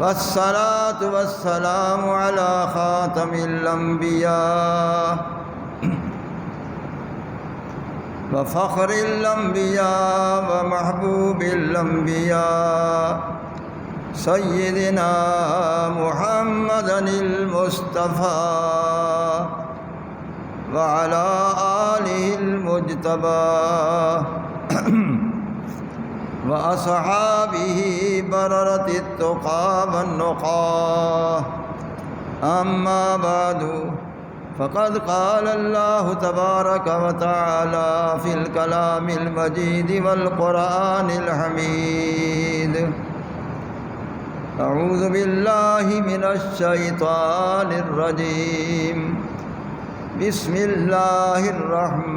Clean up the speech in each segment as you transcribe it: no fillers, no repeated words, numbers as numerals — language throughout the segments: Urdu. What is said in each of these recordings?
والصلاة والسلام على خاتم الأنبياء وفخر الأنبياء ومحبوب الأنبياء سيدنا محمد المصطفى وعلى آله المجتبى وأصحابه بررة التقى والنقى. أما بعد، فقد قال الله تبارك وتعالى في الكلام المجيد والقرآن الحميد: أعوذ بالله من الشيطان الرجيم. بسم الله الرحمن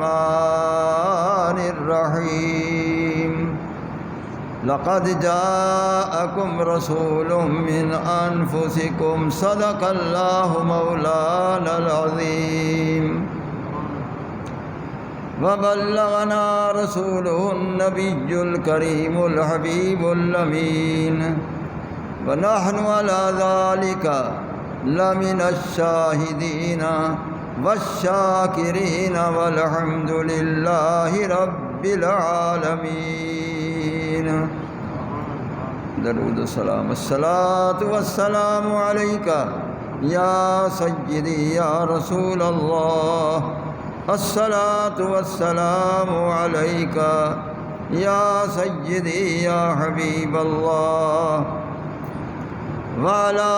الرحيم. لقد جاءكم رسول من أنفسكم صدق الله مولانا العظيم وبلغنا رسوله النبي الكريم الحبيب الأمين، ونحن على ذلك لمن الشاهدين والشاكرين والحمد لله رب العالمين. درود السلام. الصلاة والسلام عليك يا سيدي يا رسول الله. الصلاة والسلام عليك يا سيدي يا حبيب الله، وعلى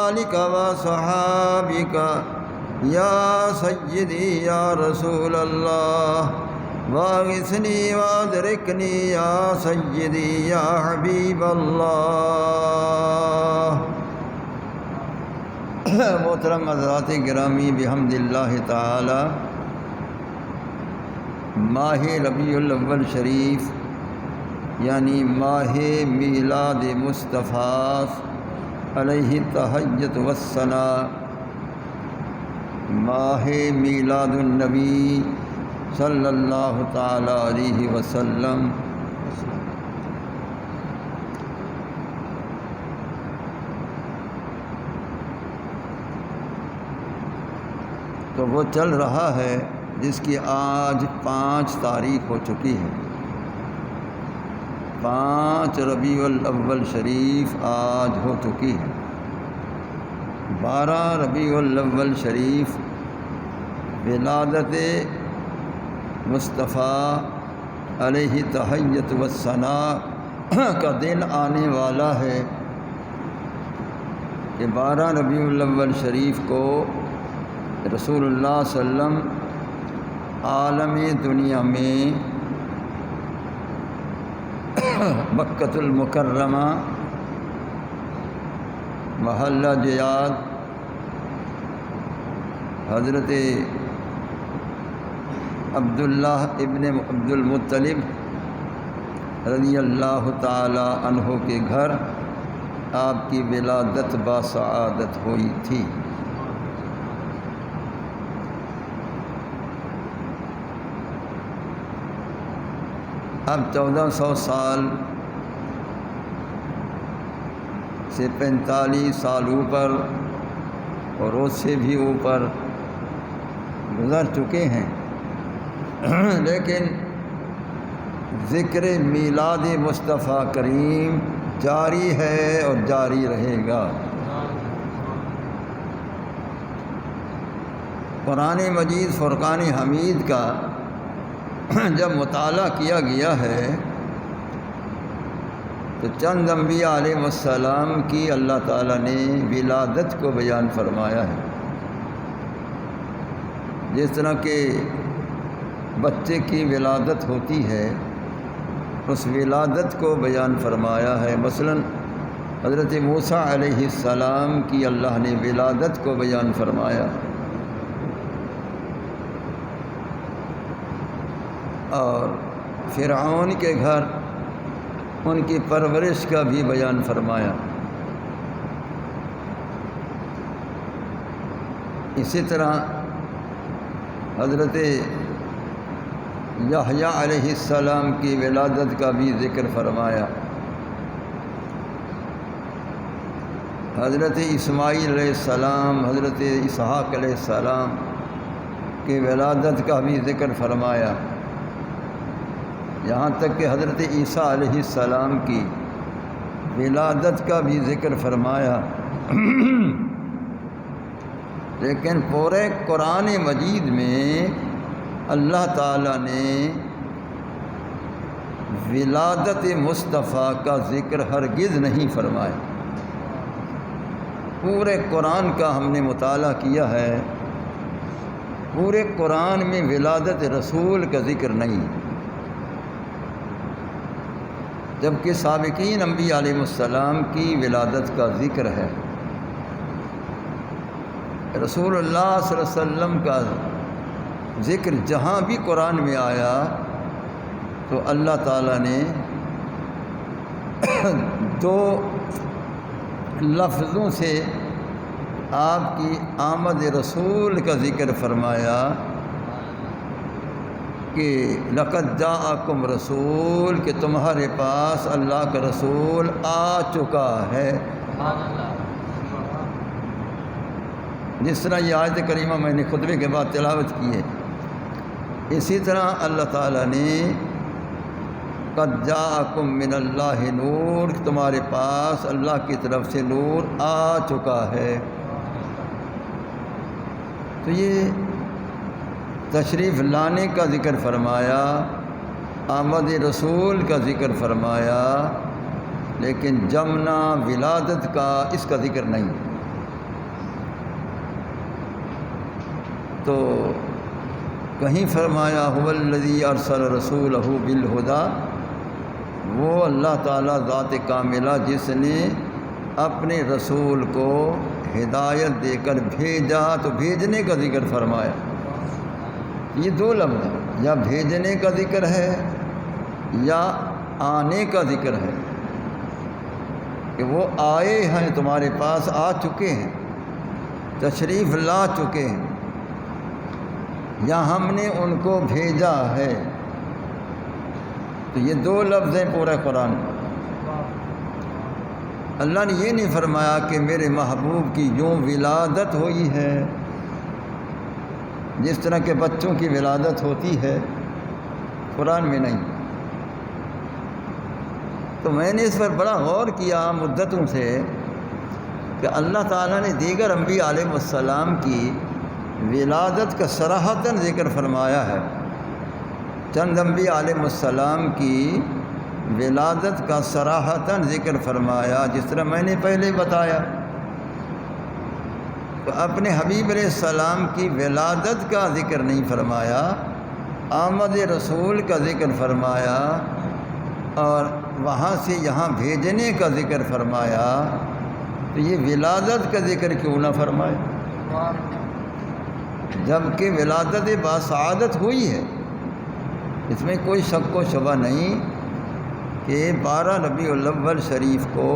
آلك وصحابك يا سيدي يا رسول الله. واغثني وادركني يا سيدي يا حبیب اللہ. محترم حضرات گرامی، بحمد اللہ تعالی ماہ ربیع الاول شریف یعنی ماہ میلاد مصطفیٰ علیہ التحیۃ والثناء، ماہ میلاد النبی صلی اللہ تعالی علیہ وسلم، تو وہ چل رہا ہے جس کی آج 5 تاریخ ہو چکی ہے. 5 ربیع الاول شریف آج ہو چکی ہے. 12 ربیع الاول شریف ولادت مصطفیٰ علیہ تحیۃ والثناء کا دن آنے والا ہے کہ 12 ربیع الاول شریف کو رسول اللہ صلی اللہ علیہ وسلم عالم دنیا میں مکۃ المکرمہ محلہ جیاد حضرت عبداللہ ابن عبد المطلب رضی اللہ تعالی عنہ کے گھر آپ کی ولادت باسعادت ہوئی تھی. اب 1400 سال سے 45 سال اوپر اور اس سے بھی اوپر گزر چکے ہیں، لیکن ذکر میلاد مصطفیٰ کریم جاری ہے اور جاری رہے گا. قرآن مجید فرقان حمید کا جب مطالعہ کیا گیا ہے تو چند انبیاء علیہ السلام کی اللہ تعالیٰ نے ولادت کو بیان فرمایا ہے. جس طرح کہ بچے کی ولادت ہوتی ہے اس ولادت کو بیان فرمایا ہے. مثلا حضرت موسیٰ علیہ السلام کی اللہ نے ولادت کو بیان فرمایا، اور فرعون کے گھر ان کی پرورش کا بھی بیان فرمایا. اسی طرح حضرت یحییٰ علیہ السلام کی ولادت کا بھی ذکر فرمایا. حضرت اسماعیل علیہ السلام، حضرت اسحاق علیہ السلام کی ولادت کا بھی ذکر فرمایا، یہاں تک کہ حضرت عیسیٰ علیہ السلام کی ولادت کا بھی ذکر فرمایا۔ لیکن پورے قرآن مجید میں اللہ تعالیٰ نے ولادت مصطفیٰ کا ذکر ہرگز نہیں فرمایا۔ پورے قرآن کا ہم نے مطالعہ کیا ہے، پورے قرآن میں ولادت رسول کا ذکر نہیں، جبکہ سابقین انبیاء علیہ السلام کی ولادت کا ذکر ہے۔ رسول اللہ صلی اللہ علیہ وسلم کا ذکر جہاں بھی قرآن میں آیا تو اللہ تعالیٰ نے دو لفظوں سے آپ کی آمد رسول کا ذکر فرمایا کہ لقد جاءکم رسول، کہ تمہارے پاس اللہ کا رسول آ چکا ہے۔ جس طرح یہ آیت کریمہ میں نے خطبے کے بعد تلاوت کی ہے، اسی طرح اللہ تعالیٰ نے قد جاءکم من اللہ نور، تمہارے پاس اللہ کی طرف سے نور آ چکا ہے۔ تو یہ تشریف لانے کا ذکر فرمایا، آمد رسول کا ذکر فرمایا، لیکن جمنا ولادت کا اس کا ذکر نہیں۔ تو کہیں فرمایا هو الذی ارسل رسولہ بالہدی، وہ اللہ تعالیٰ ذات کاملہ جس نے اپنے رسول کو ہدایت دے کر بھیجا، تو بھیجنے کا ذکر فرمایا۔ یہ دو لفظ ہیں، یا بھیجنے کا ذکر ہے یا آنے کا ذکر ہے، کہ وہ آئے ہیں، تمہارے پاس آ چکے ہیں، تشریف لا چکے ہیں، یا ہم نے ان کو بھیجا ہے۔ تو یہ دو لفظ ہیں پورے قرآن میں۔ اللہ نے یہ نہیں فرمایا کہ میرے محبوب کی یوں ولادت ہوئی ہے، جس طرح کے بچوں کی ولادت ہوتی ہے، قرآن میں نہیں۔ تو میں نے اس پر بڑا غور کیا مدتوں سے کہ اللہ تعالیٰ نے دیگر انبیاء علیہ السلام کی ولادت کا صراحتاً ذکر فرمایا ہے، چند انبیاء علیہ السلام کی ولادت کا صراحتاً ذکر فرمایا، جس طرح میں نے پہلے بتایا۔ تو اپنے حبیب علیہ السلام کی ولادت کا ذکر نہیں فرمایا، آمد رسول کا ذکر فرمایا، اور وہاں سے یہاں بھیجنے کا ذکر فرمایا۔ تو یہ ولادت کا ذکر کیوں نہ فرمایا، جبکہ ولادت باسعادت ہوئی ہے؟ اس میں کوئی شک و شبہ نہیں کہ 12 ربیع الاول شریف کو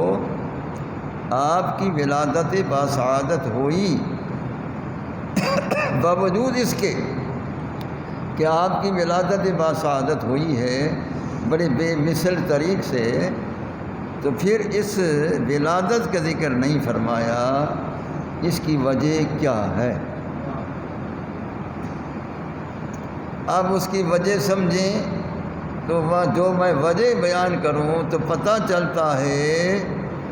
آپ کی ولادت باسعادت ہوئی، باوجود اس کے کہ آپ کی ولادت باسعادت ہوئی ہے بڑے بے مثل طریق سے، تو پھر اس ولادت کا ذکر نہیں فرمایا۔ اس کی وجہ کیا ہے؟ اب اس کی وجہ سمجھیں تو جو میں وجہ بیان کروں تو پتہ چلتا ہے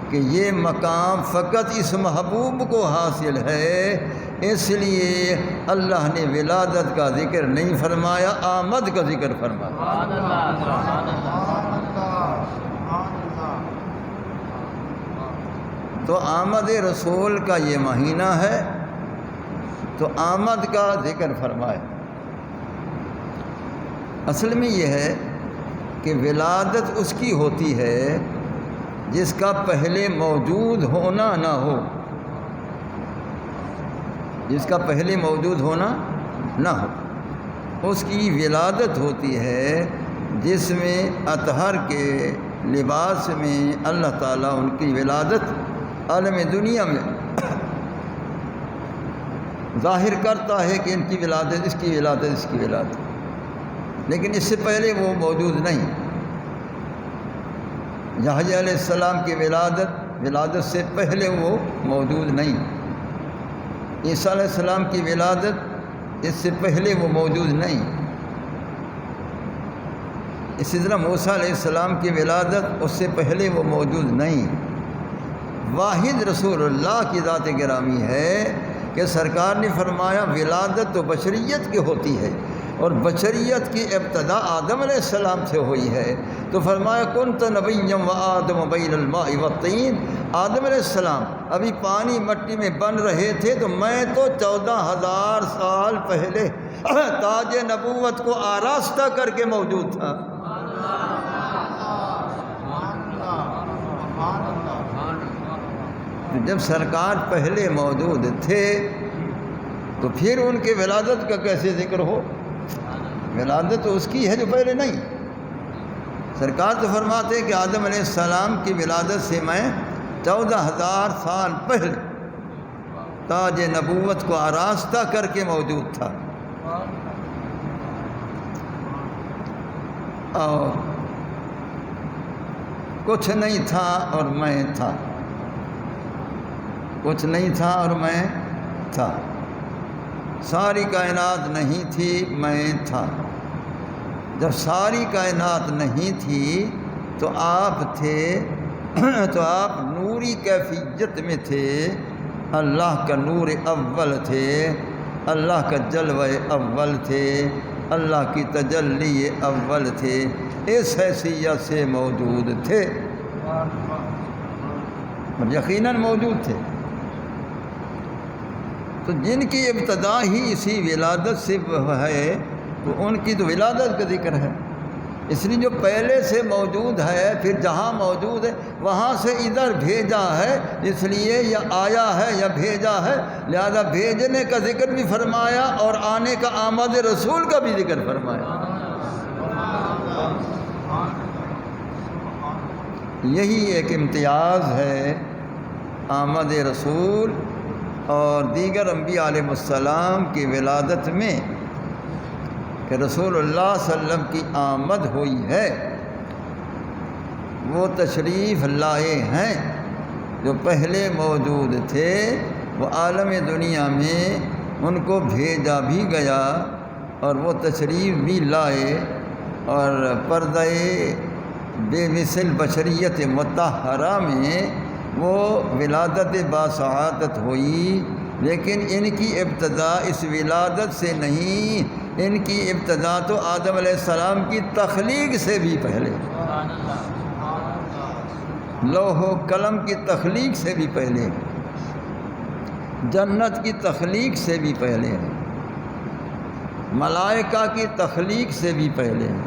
کہ یہ مقام فقط اس محبوب کو حاصل ہے، اس لیے اللہ نے ولادت کا ذکر نہیں فرمایا، آمد کا ذکر فرمایا۔ تو آمد رسول کا یہ مہینہ ہے، تو آمد کا ذکر فرمایا۔ اصل میں یہ ہے کہ ولادت اس کی ہوتی ہے جس کا پہلے موجود ہونا نہ ہو، جس کا پہلے موجود ہونا نہ ہو، اس کی ولادت ہوتی ہے، جس میں اطہر کے لباس میں اللہ تعالیٰ ان کی ولادت عالم دنیا میں ظاہر کرتا ہے کہ ان کی ولادت، اس کی ولادت، اس کی ولادت، لیکن اس سے پہلے وہ موجود نہیں۔ یحییٰ علیہ السلام کی ولادت ولادت سے پہلے وہ موجود نہیں۔ عیسیٰ علیہ السلام کی ولادت اس سے پہلے وہ موجود نہیں۔ اسی طرح موسیٰ علیہ السلام کی ولادت اس سے پہلے وہ موجود نہیں۔ واحد رسول اللہ کی ذات گرامی ہے کہ سرکار نے فرمایا ولادت تو بشریت کی ہوتی ہے اور بشریت کی ابتدا آدم علیہ السلام سے ہوئی ہے، تو فرمایا کنت نبیا وآدم بین الماء والطین، آدم علیہ السلام ابھی پانی مٹی میں بن رہے تھے تو میں تو 14,000 سال پہلے تاج نبوت کو آراستہ کر کے موجود تھا۔ جب سرکار پہلے موجود تھے تو پھر ان کے ولادت کا کیسے ذکر ہو؟ ولادت تو اس کی ہے جو پہلے نہیں۔ سرکار تو فرماتے ہیں کہ آدم علیہ السلام کی ولادت سے میں 14,000 سال پہلے تاج نبوت کو آراستہ کر کے موجود تھا، اور کچھ نہیں تھا اور میں تھا، کچھ نہیں تھا اور میں تھا، ساری کائنات نہیں تھی میں تھا۔ جب ساری کائنات نہیں تھی تو آپ تھے، تو آپ نوری کیفیت میں تھے، اللہ کا نور اول تھے، اللہ کا جلوہ اول تھے، اللہ کی تجلی اول تھے، اس حیثیت سے موجود تھے، یقیناً موجود تھے۔ تو جن کی ابتدا ہی اسی ولادت سے ہے تو ان کی تو ولادت کا ذکر ہے، اس لیے جو پہلے سے موجود ہے پھر جہاں موجود ہے وہاں سے ادھر بھیجا ہے، اس لیے یا آیا ہے یا بھیجا ہے، لہذا بھیجنے کا ذکر بھی فرمایا اور آنے کا آمد رسول کا بھی ذکر فرمایا۔ یہی ایک امتیاز ہے آمد رسول اور دیگر انبیاء علیہ السلام کی ولادت میں کہ رسول اللہ صلی اللہ علیہ وسلم کی آمد ہوئی ہے، وہ تشریف لائے ہیں جو پہلے موجود تھے، وہ عالم دنیا میں ان کو بھیجا بھی گیا اور وہ تشریف بھی لائے، اور پردہ بے مثل بشریت مطہرہ میں وہ ولادت باسعادت ہوئی، لیکن ان کی ابتدا اس ولادت سے نہیں، ان کی ابتدا تو آدم علیہ السلام کی تخلیق سے بھی پہلے، لوح و قلم کی تخلیق سے بھی پہلے، جنت کی تخلیق سے بھی پہلے ہے، ملائکہ کی تخلیق سے بھی پہلے ہے،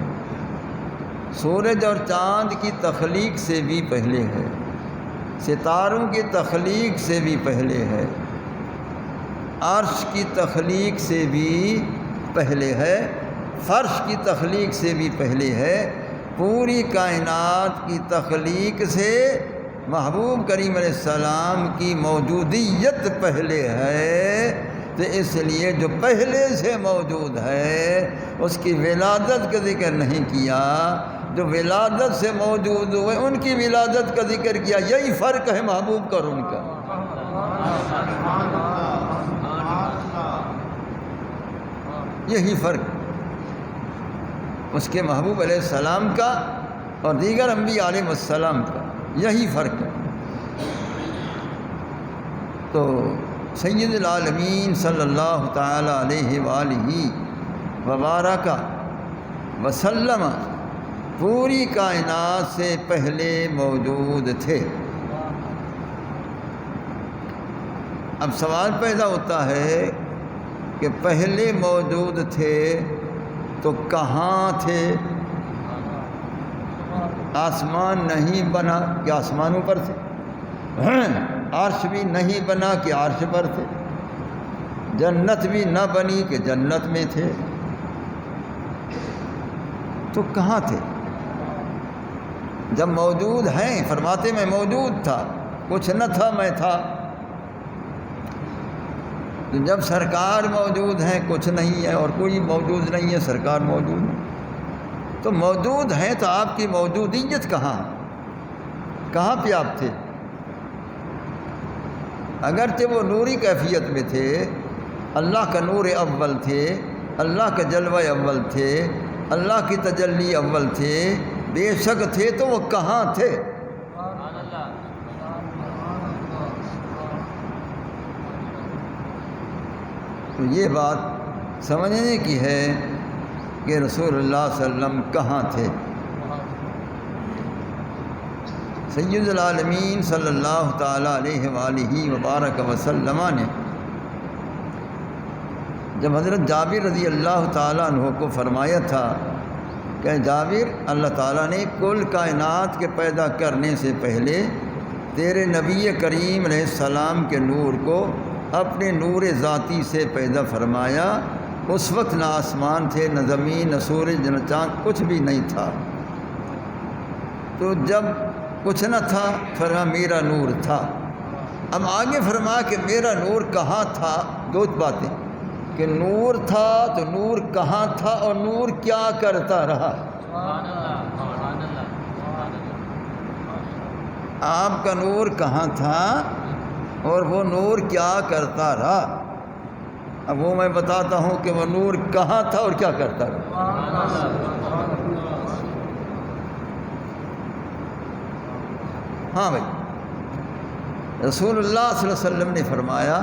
سورج اور چاند کی تخلیق سے بھی پہلے ہے، ستاروں کی تخلیق سے بھی پہلے ہے، عرش کی تخلیق سے بھی پہلے ہے، فرش کی تخلیق سے بھی پہلے ہے، پوری کائنات کی تخلیق سے محبوب کریم علیہ السلام کی موجودیت پہلے ہے، تو اس لیے جو پہلے سے موجود ہے اس کی ولادت کا ذکر نہیں کیا، جو ولادت سے موجود ہوئے ان کی ولادت کا ذکر کیا۔ یہی فرق ہے محبوب کا اور ان کا۔ یہی فرق اس کے محبوب علیہ السلام کا اور دیگر انبیاء علیہ السلام کا، یہی فرق ہے۔ تو سید العالمین صلی اللہ تعالی علیہ وآلہ وبارک وسلم پوری کائنات سے پہلے موجود تھے۔ اب سوال پیدا ہوتا ہے کہ پہلے موجود تھے تو کہاں تھے؟ آسمان نہیں بنا کہ آسمانوں پر تھے، عرش بھی نہیں بنا کہ عرش پر تھے، جنت بھی نہ بنی کہ جنت میں تھے، تو کہاں تھے؟ جب موجود ہیں فرماتے میں موجود تھا، کچھ نہ تھا میں تھا، تو جب سرکار موجود ہیں کچھ نہیں ہے اور کوئی موجود نہیں ہے، سرکار موجود ہے، تو موجود ہیں تو آپ کی موجودیت کہاں ہے؟ کہاں پہ آپ تھے؟ اگرچہ وہ نوری کیفیت میں تھے، اللہ کا نور اول تھے، اللہ کا جلوہ اول تھے، اللہ کی تجلی اول تھے، بے شک تھے، تو وہ کہاں تھے؟ تو یہ بات سمجھنے کی ہے کہ رسول اللہ صلی اللہ علیہ وسلم کہاں تھے۔ سید العالمین صلی اللہ تعالیٰ علیہ وآلہ وبارک وسلم نے جب حضرت جابر رضی اللہ تعالیٰ عنہ کو فرمایا تھا کہ جابر، اللہ تعالیٰ نے کل کائنات کے پیدا کرنے سے پہلے تیرے نبی کریم علیہ السلام کے نور کو اپنے نور ذاتی سے پیدا فرمایا، اس وقت نہ آسمان تھے، نہ زمین، نہ سورج، نہ چاند، کچھ بھی نہیں تھا۔ تو جب کچھ نہ تھا، فرما میرا نور تھا۔ اب آگے فرما کہ میرا نور کہاں تھا، دو باتیں، کہ نور تھا تو نور کہاں تھا اور نور کیا کرتا رہا۔ آپ کا نور کہاں تھا اور وہ نور کیا کرتا رہا۔ اب وہ میں بتاتا ہوں کہ وہ نور کہاں تھا اور کیا کرتا رہا۔ ہاں بھائی، رسول اللہ صلی اللہ علیہ وسلم نے فرمایا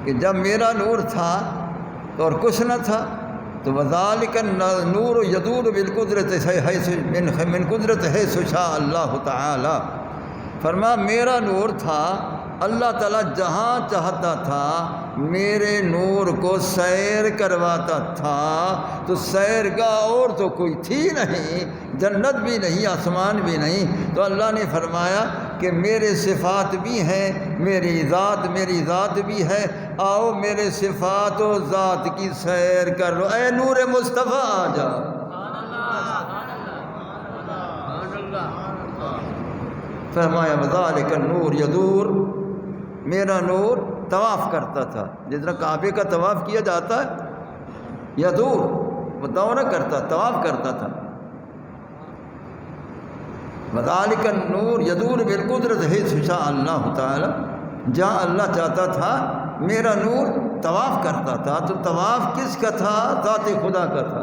کہ جب میرا نور تھا تو اور کچھ نہ تھا، تو وذالک النور یدور بالقدرت من قدرت حیث شاء اللہ تعالی۔ فرما میرا نور تھا، اللہ تعالیٰ جہاں چاہتا تھا میرے نور کو سیر کرواتا تھا۔ تو سیر گاہ اور تو کوئی تھی نہیں، جنت بھی نہیں، آسمان بھی نہیں، تو اللہ نے فرمایا کہ میرے صفات بھی ہیں، میری ذات بھی ہے، آؤ میرے صفات و ذات کی سیر کر لو، اے نور مصطفیٰ آ جا۔ فرمایا وذالک النور یدور، میرا نور طواف کرتا تھا، جس طرح کعبے کا طواف کیا جاتا ہے، یدور وہ دورہ کرتا، طواف کرتا تھا۔ وذالک النور یدور بالقدرت حیث شاء اللہ تعالی، جہاں اللہ چاہتا تھا میرا نور طواف کرتا تھا۔ تو طواف کس کا تھا؟ ذات خدا کا تھا۔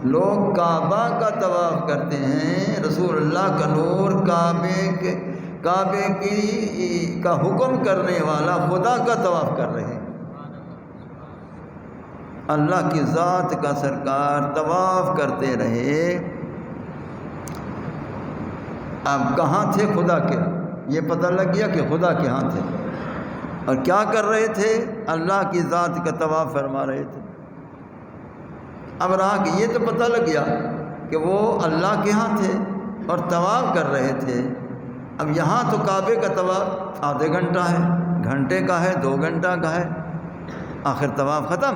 لوگ کعبہ کا طواف کرتے ہیں، رسول اللہ کا نور کعبے کا حکم کرنے والا خدا کا طواف کر رہے ہیں۔ اللہ کی ذات کا سرکار طواف کرتے رہے۔ اب کہاں تھے خدا کے؟ یہ پتہ لگ گیا کہ خدا کے ہاں تھے، اور کیا کر رہے تھے؟ اللہ کی ذات کا طواف فرما رہے تھے۔ اب رہا کہ یہ تو پتہ لگ گیا کہ وہ اللہ کے ہاں تھے اور طواف کر رہے تھے۔ اب یہاں تو کعبے کا طواف آدھے گھنٹہ ہے، گھنٹے کا ہے، 2 گھنٹہ کا ہے، آخر طواف ختم۔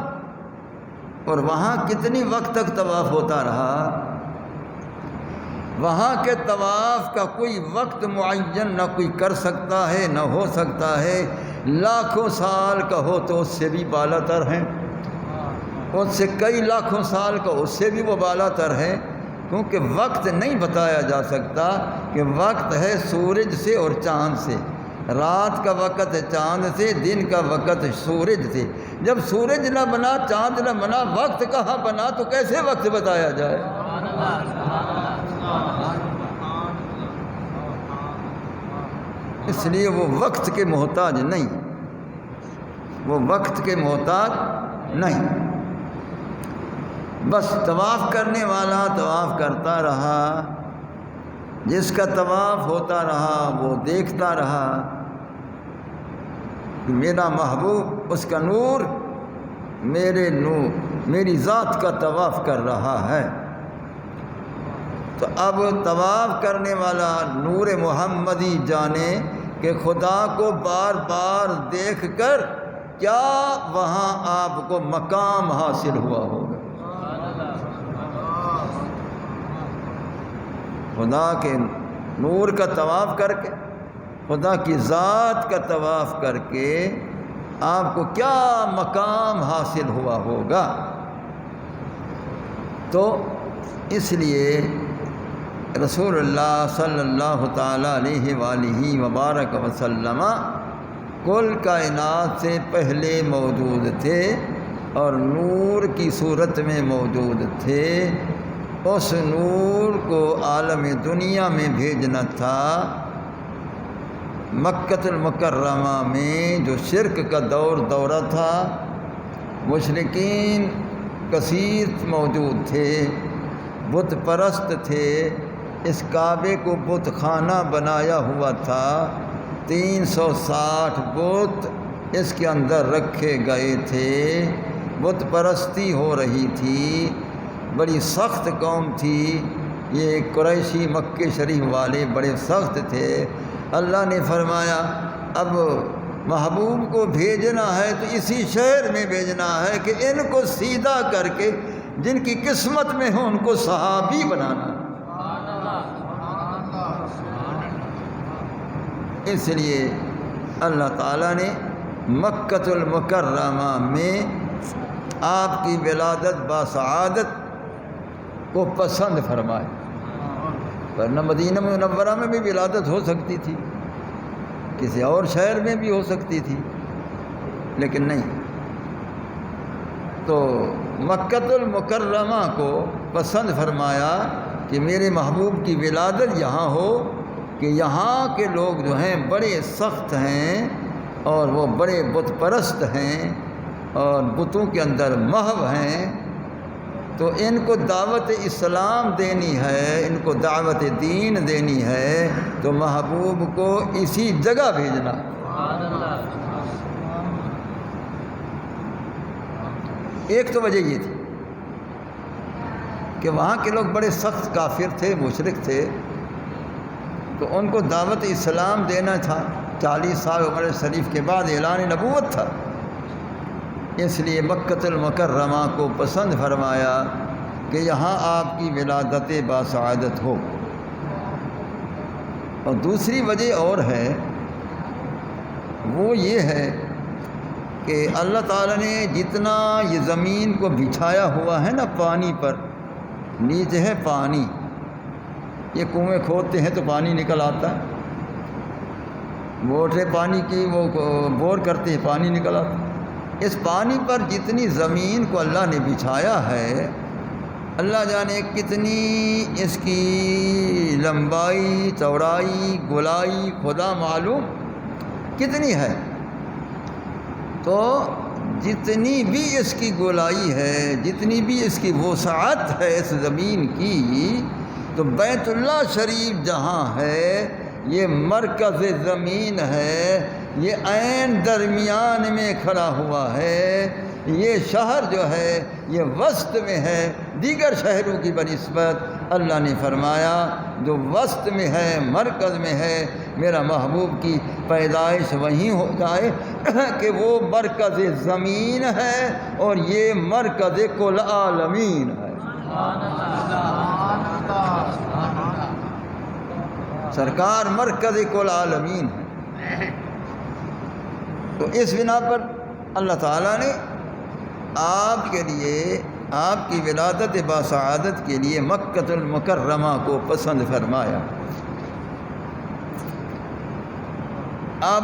اور وہاں کتنی وقت تک طواف ہوتا رہا؟ وہاں کے طواف کا کوئی وقت معین نہ کوئی کر سکتا ہے، نہ ہو سکتا ہے۔ لاکھوں سال کا ہو تو اس سے بھی بالا تر ہیں، اس سے کئی لاکھوں سال کا اس سے بھی وہ بالا تر ہے، کیونکہ وقت نہیں بتایا جا سکتا کہ وقت ہے سورج سے اور چاند سے، رات کا وقت ہے چاند سے، دن کا وقت سورج سے۔ جب سورج نہ بنا، چاند نہ بنا، وقت کہاں بنا؟ تو کیسے وقت بتایا جائے؟ اس لیے وہ وقت کے محتاج نہیں، وہ وقت کے محتاج نہیں۔ بس طواف کرنے والا طواف کرتا رہا، جس کا طواف ہوتا رہا وہ دیکھتا رہا کہ میرا محبوب، اس کا نور میری ذات کا طواف کر رہا ہے۔ تو اب طواف کرنے والا نور محمدی جانے کہ خدا کو بار بار دیکھ کر کیا وہاں آپ کو مقام حاصل ہوا ہوگا۔ خدا کے نور کا طواف کر کے، خدا کی ذات کا طواف کر کے آپ کو کیا مقام حاصل ہوا ہوگا۔ تو اس لیے رسول اللہ صلی اللہ تعالیٰ علیہ وآلہ وبارک وسلم کل کائنات سے پہلے موجود تھے اور نور کی صورت میں موجود تھے۔ اس نور کو عالم دنیا میں بھیجنا تھا۔ مکہ المکرمہ میں جو شرک کا دورہ تھا، مشرکین کثیر موجود تھے، بت پرست تھے، اس کعبے کو بت خانہ بنایا ہوا تھا، 360 بت اس کے اندر رکھے گئے تھے، بت پرستی ہو رہی تھی، بڑی سخت قوم تھی یہ قریشی، مکہ شریف والے بڑے سخت تھے۔ اللہ نے فرمایا اب محبوب کو بھیجنا ہے تو اسی شہر میں بھیجنا ہے کہ ان کو سیدھا کر کے جن کی قسمت میں ہو ان کو صحابی بنانا۔ اس لیے اللہ تعالیٰ نے مکہ المکرمہ میں آپ کی ولادت باسعادت کو پسند فرمائے، ورنہ مدینہ منورہ میں بھی ولادت ہو سکتی تھی، کسی اور شہر میں بھی ہو سکتی تھی، لیکن نہیں۔ تو مکہ المکرمہ کو پسند فرمایا کہ میرے محبوب کی ولادت یہاں ہو، کہ یہاں کے لوگ جو ہیں بڑے سخت ہیں اور وہ بڑے بت پرست ہیں اور بتوں کے اندر محو ہیں، تو ان کو دعوت اسلام دینی ہے، ان کو دعوت دین دینی ہے، تو محبوب کو اسی جگہ بھیجنا۔ ایک تو وجہ یہ تھی کہ وہاں کے لوگ بڑے سخت کافر تھے، مشرک تھے، تو ان کو دعوت اسلام دینا تھا، 40 سال عمر شریف کے بعد اعلان نبوت تھا، اس لیے مکہ المکرمہ کو پسند فرمایا کہ یہاں آپ کی ولادت باسعادت ہو۔ اور دوسری وجہ اور ہے، وہ یہ ہے کہ اللہ تعالیٰ نے جتنا یہ زمین کو بچھایا ہوا ہے نا پانی پر، نیچے ہے پانی، یہ کنویں کھودتے ہیں تو پانی نکل آتا ہے، موٹریں پانی کی وہ بور کرتے ہیں پانی نکل آتا ہے۔ اس پانی پر جتنی زمین کو اللہ نے بچھایا ہے، اللہ جانے کتنی اس کی لمبائی، چوڑائی، گولائی خدا معلوم کتنی ہے، تو جتنی بھی اس کی گولائی ہے، جتنی بھی اس کی وسعت ہے اس زمین کی، تو بیت اللہ شریف جہاں ہے یہ مرکز زمین ہے، یہ عین درمیان میں کھڑا ہوا ہے، یہ شہر جو ہے یہ وسط میں ہے، دیگر شہروں کی بنسبت اللہ نے فرمایا جو وسط میں ہے، مرکز میں ہے، میرا محبوب کی پیدائش وہیں ہو جائے کہ وہ مرکز زمین ہے اور یہ مرکز کل عالمین ہے۔ سرکار مرکز کل عالمین ہے۔ تو اس بنا پر اللہ تعالیٰ نے آپ کے لیے، آپ کی ولادت باسعادت کے لیے مکہ المکرمہ کو پسند فرمایا۔ اب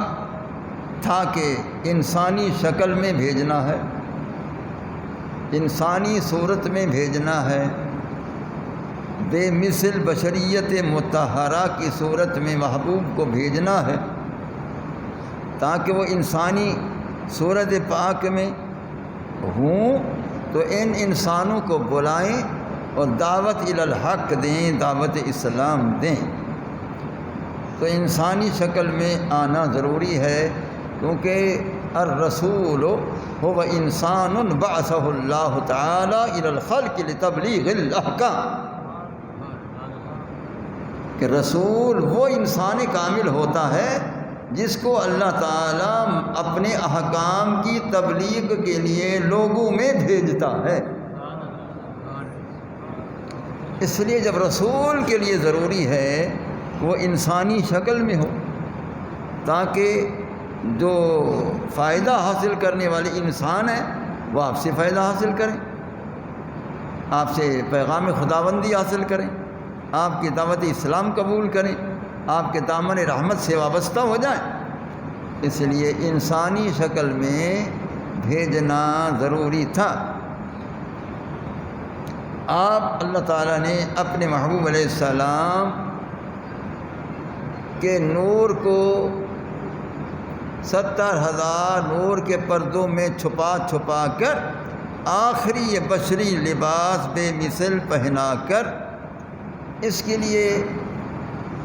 تھا کہ انسانی شکل میں بھیجنا ہے، انسانی صورت میں بھیجنا ہے، بے مثل بشریت مطہرہ کی صورت میں محبوب کو بھیجنا ہے، تاکہ وہ انسانی صورت پاک میں ہوں تو ان انسانوں کو بلائیں اور دعوت الی الحق دیں، دعوت اسلام دیں۔ تو انسانی شکل میں آنا ضروری ہے، کیونکہ الرسول هو انسان بعثہ اللہ تعالی الی الخلق لتبلیغ الاحکام، کہ رسول وہ انسان کامل ہوتا ہے جس کو اللہ تعالیٰ اپنے احکام کی تبلیغ کے لیے لوگوں میں بھیجتا ہے۔ اس لیے جب رسول کے لیے ضروری ہے وہ انسانی شکل میں ہو، تاکہ جو فائدہ حاصل کرنے والے انسان ہیں وہ آپ سے فائدہ حاصل کریں، آپ سے پیغام خداوندی حاصل کریں، آپ کی دعوت اسلام قبول کریں، آپ کے دامن رحمت سے وابستہ ہو جائیں، اس لیے انسانی شکل میں بھیجنا ضروری تھا۔ آپ اللہ تعالیٰ نے اپنے محبوب علیہ السلام کے نور کو 70,000 نور کے پردوں میں چھپا چھپا کر آخری یہ بشری لباس بے مثل پہنا کر، اس کے لیے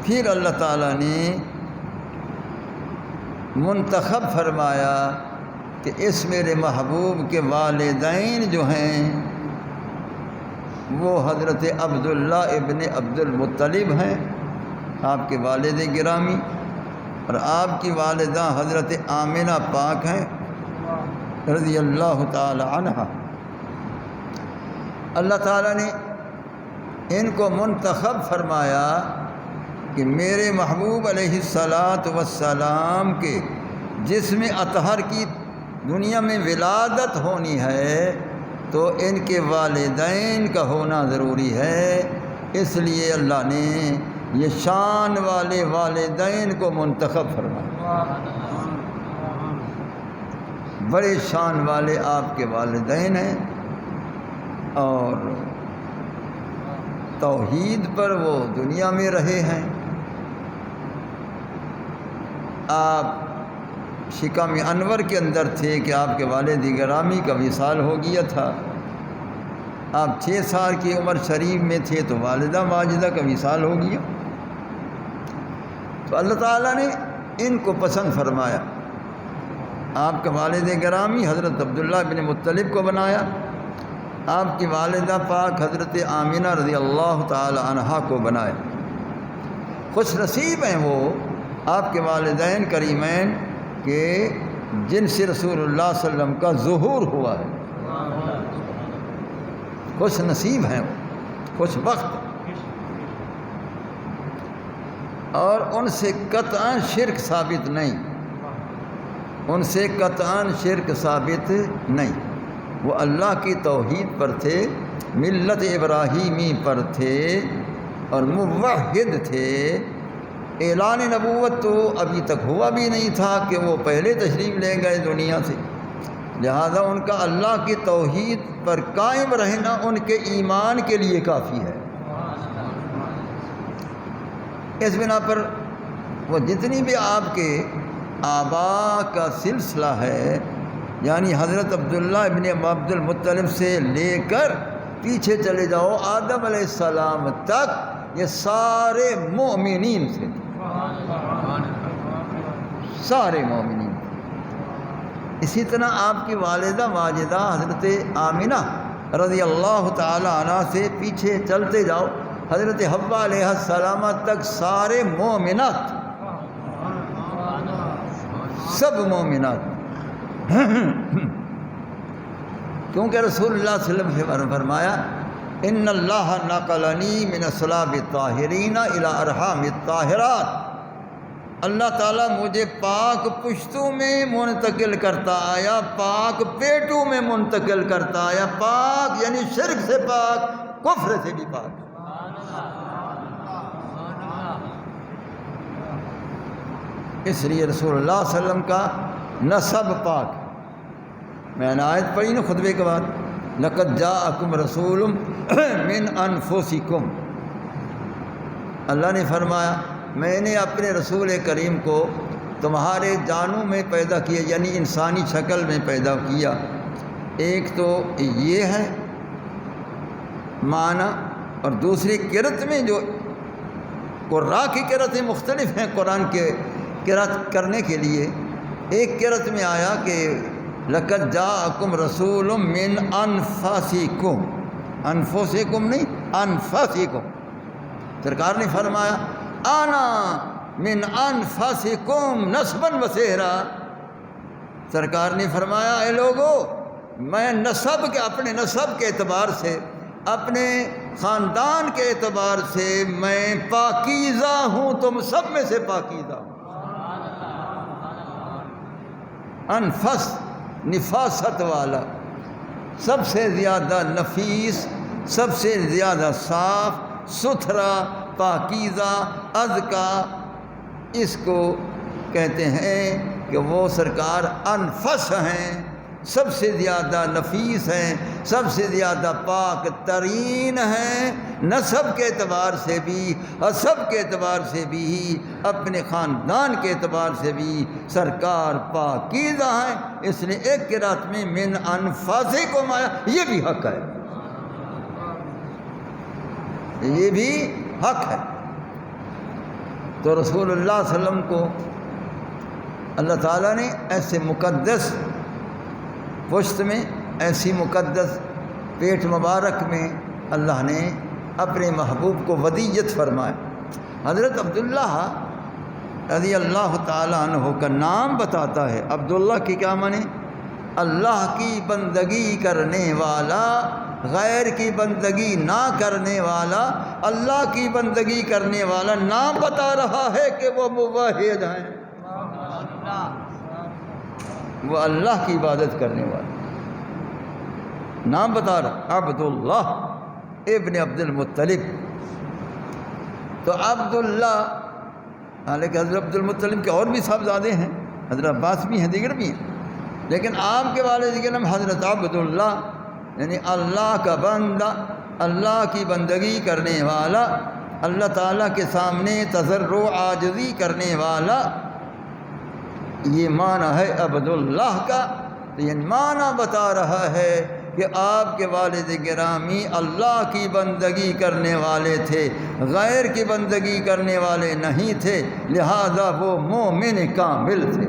پھر اللہ تعالیٰ نے منتخب فرمایا کہ اس میرے محبوب کے والدین جو ہیں وہ حضرت عبداللہ ابن عبد المطلب ہیں، آپ کے والد گرامی، اور آپ کی والدہ حضرت آمنہ پاک ہیں رضی اللہ تعالی عنہ۔ اللہ تعالیٰ نے ان کو منتخب فرمایا کہ میرے محبوب علیہ السلام کے جسم اطہر کی دنیا میں ولادت ہونی ہے تو ان کے والدین کا ہونا ضروری ہے، اس لیے اللہ نے یہ شان والے والدین کو منتخب فرمایا۔ بڑے شان والے آپ کے والدین ہیں، اور توحید پر وہ دنیا میں رہے ہیں۔ آپ شکم انور کے اندر تھے کہ آپ کے والد گرامی کا وصال ہو گیا تھا۔ آپ 6 سال کی عمر شریف میں تھے تو والدہ ماجدہ کا وصال ہو گیا، تو اللہ تعالیٰ نے ان کو پسند فرمایا، آپ کا والد گرامی حضرت عبداللہ بن مطلب کو بنایا، آپ کی والدہ پاک حضرت آمنہ رضی اللہ تعالی عنہا کو بنایا۔ خوش نصیب ہیں وہ آپ کے والدین کریمین کہ جن سے رسول اللہ صلی اللہ علیہ وسلم کا ظہور ہوا ہے، خوش نصیب ہیں وہ، خوش بخت، اور ان سے قطعاً شرک ثابت نہیں، ان سے قطعاً شرک ثابت نہیں، وہ اللہ کی توحید پر تھے، ملت ابراہیمی پر تھے اور موحد تھے۔ اعلان نبوت تو ابھی تک ہوا بھی نہیں تھا کہ وہ پہلے تشریف لے گئے دنیا سے، لہذا ان کا اللہ کی توحید پر قائم رہنا ان کے ایمان کے لیے کافی ہے۔ اس بنا پر وہ جتنی بھی آپ کے آباء کا سلسلہ ہے، یعنی حضرت عبداللہ ابن عبد المطلب سے لے کر پیچھے چلے جاؤ آدم علیہ السلام تک، یہ سارے مومنین تھے، سارے مومنین۔ اسی طرح آپ کی والدہ ماجدہ حضرت آمنہ رضی اللہ تعالی عنہ سے پیچھے چلتے جاؤ حضرت حوا علیہ السلام تک، سارے مومنات، سب مومنات، کیونکہ رسول اللہ صلی اللہ علیہ وسلم سے فرمایا ان اللہ نقلنی من اصلاب الطاہرین الی ارحام الطاہرات، اللہ تعالیٰ مجھے پاک پشتوں میں منتقل کرتا آیا، پاک پیٹوں میں منتقل کرتا آیا، پاک یعنی شرک سے پاک، کفر سے بھی پاک۔ اس لیے رسول اللہ صلی اللہ علیہ وسلم کا نسب پاک۔ میں نے آیت پڑھی نا خطبے کے بعد، لقد جاءکم رسول من انفسکم، اللہ نے فرمایا میں نے اپنے رسول کریم کو تمہارے جانوں میں پیدا کیا، یعنی انسانی شکل میں پیدا کیا۔ ایک تو یہ ہے معنی، اور دوسری قرأت میں جو قراء کی قرأتیں مختلف ہیں قرآن کے قرأت کرنے کے لیے، ایک قرأت میں آیا کہ لقد جاءکم رسول من انفسکم، انفسکم نہیں انفسکم، سرکار نے فرمایا انا من انفسکم نسبا و صہرا، سرکار نے فرمایا اے لوگو میں نسب کے، اپنے نسب کے اعتبار سے، اپنے خاندان کے اعتبار سے میں پاکیزہ ہوں، تم سب میں سے پاکیزہ ہوں۔ انفس نفاست والا، سب سے زیادہ نفیس، سب سے زیادہ صاف، ستھرا، پاکیزہ، ازکا، اس کو کہتے ہیں کہ وہ سرکار انفس ہیں، سب سے زیادہ نفیس ہیں، سب سے زیادہ پاک ترین ہیں، نسب کے اعتبار سے بھی، حسب کے اعتبار سے بھی، اپنے خاندان کے اعتبار سے بھی سرکار پاکیزہ ہیں۔ اس لیے ایک قرات میں من انفسکم آیا، یہ بھی حق ہے، یہ بھی حق ہے۔ تو رسول اللہ صلی اللہ علیہ وسلم کو اللہ تعالیٰ نے ایسے مقدس پشت میں، ایسی مقدس پیٹ مبارک میں اللہ نے اپنے محبوب کو ودیت فرمایا۔ حضرت عبداللہ رضی اللہ تعالیٰ عنہ کا نام بتاتا ہے۔ عبداللہ کی کیا معنی؟ اللہ کی بندگی کرنے والا، غیر کی بندگی نہ کرنے والا، اللہ کی بندگی کرنے والا، نام بتا رہا ہے کہ وہ موحد ہیں، وہ اللہ کی عبادت کرنے والا، نام بتا رہا عبداللہ ابن عبد المطلب۔ تو عبداللہ، حالانکہ حضرت عبد المطلب کے اور بھی صاحبزادے ہیں، حضرت عباس بھی ہیں، دیگر بھی ہیں، لیکن آپ کے والد کے نام حضرت عبداللہ، یعنی اللہ کا بندہ، اللہ کی بندگی کرنے والا، اللہ تعالیٰ کے سامنے تضرع و عاجزی کرنے والا، یہ معنی ہے عبداللہ کا۔ تو یہ معنی بتا رہا ہے کہ آپ کے والد گرامی اللہ کی بندگی کرنے والے تھے، غیر کی بندگی کرنے والے نہیں تھے، لہذا وہ مومن کامل تھے،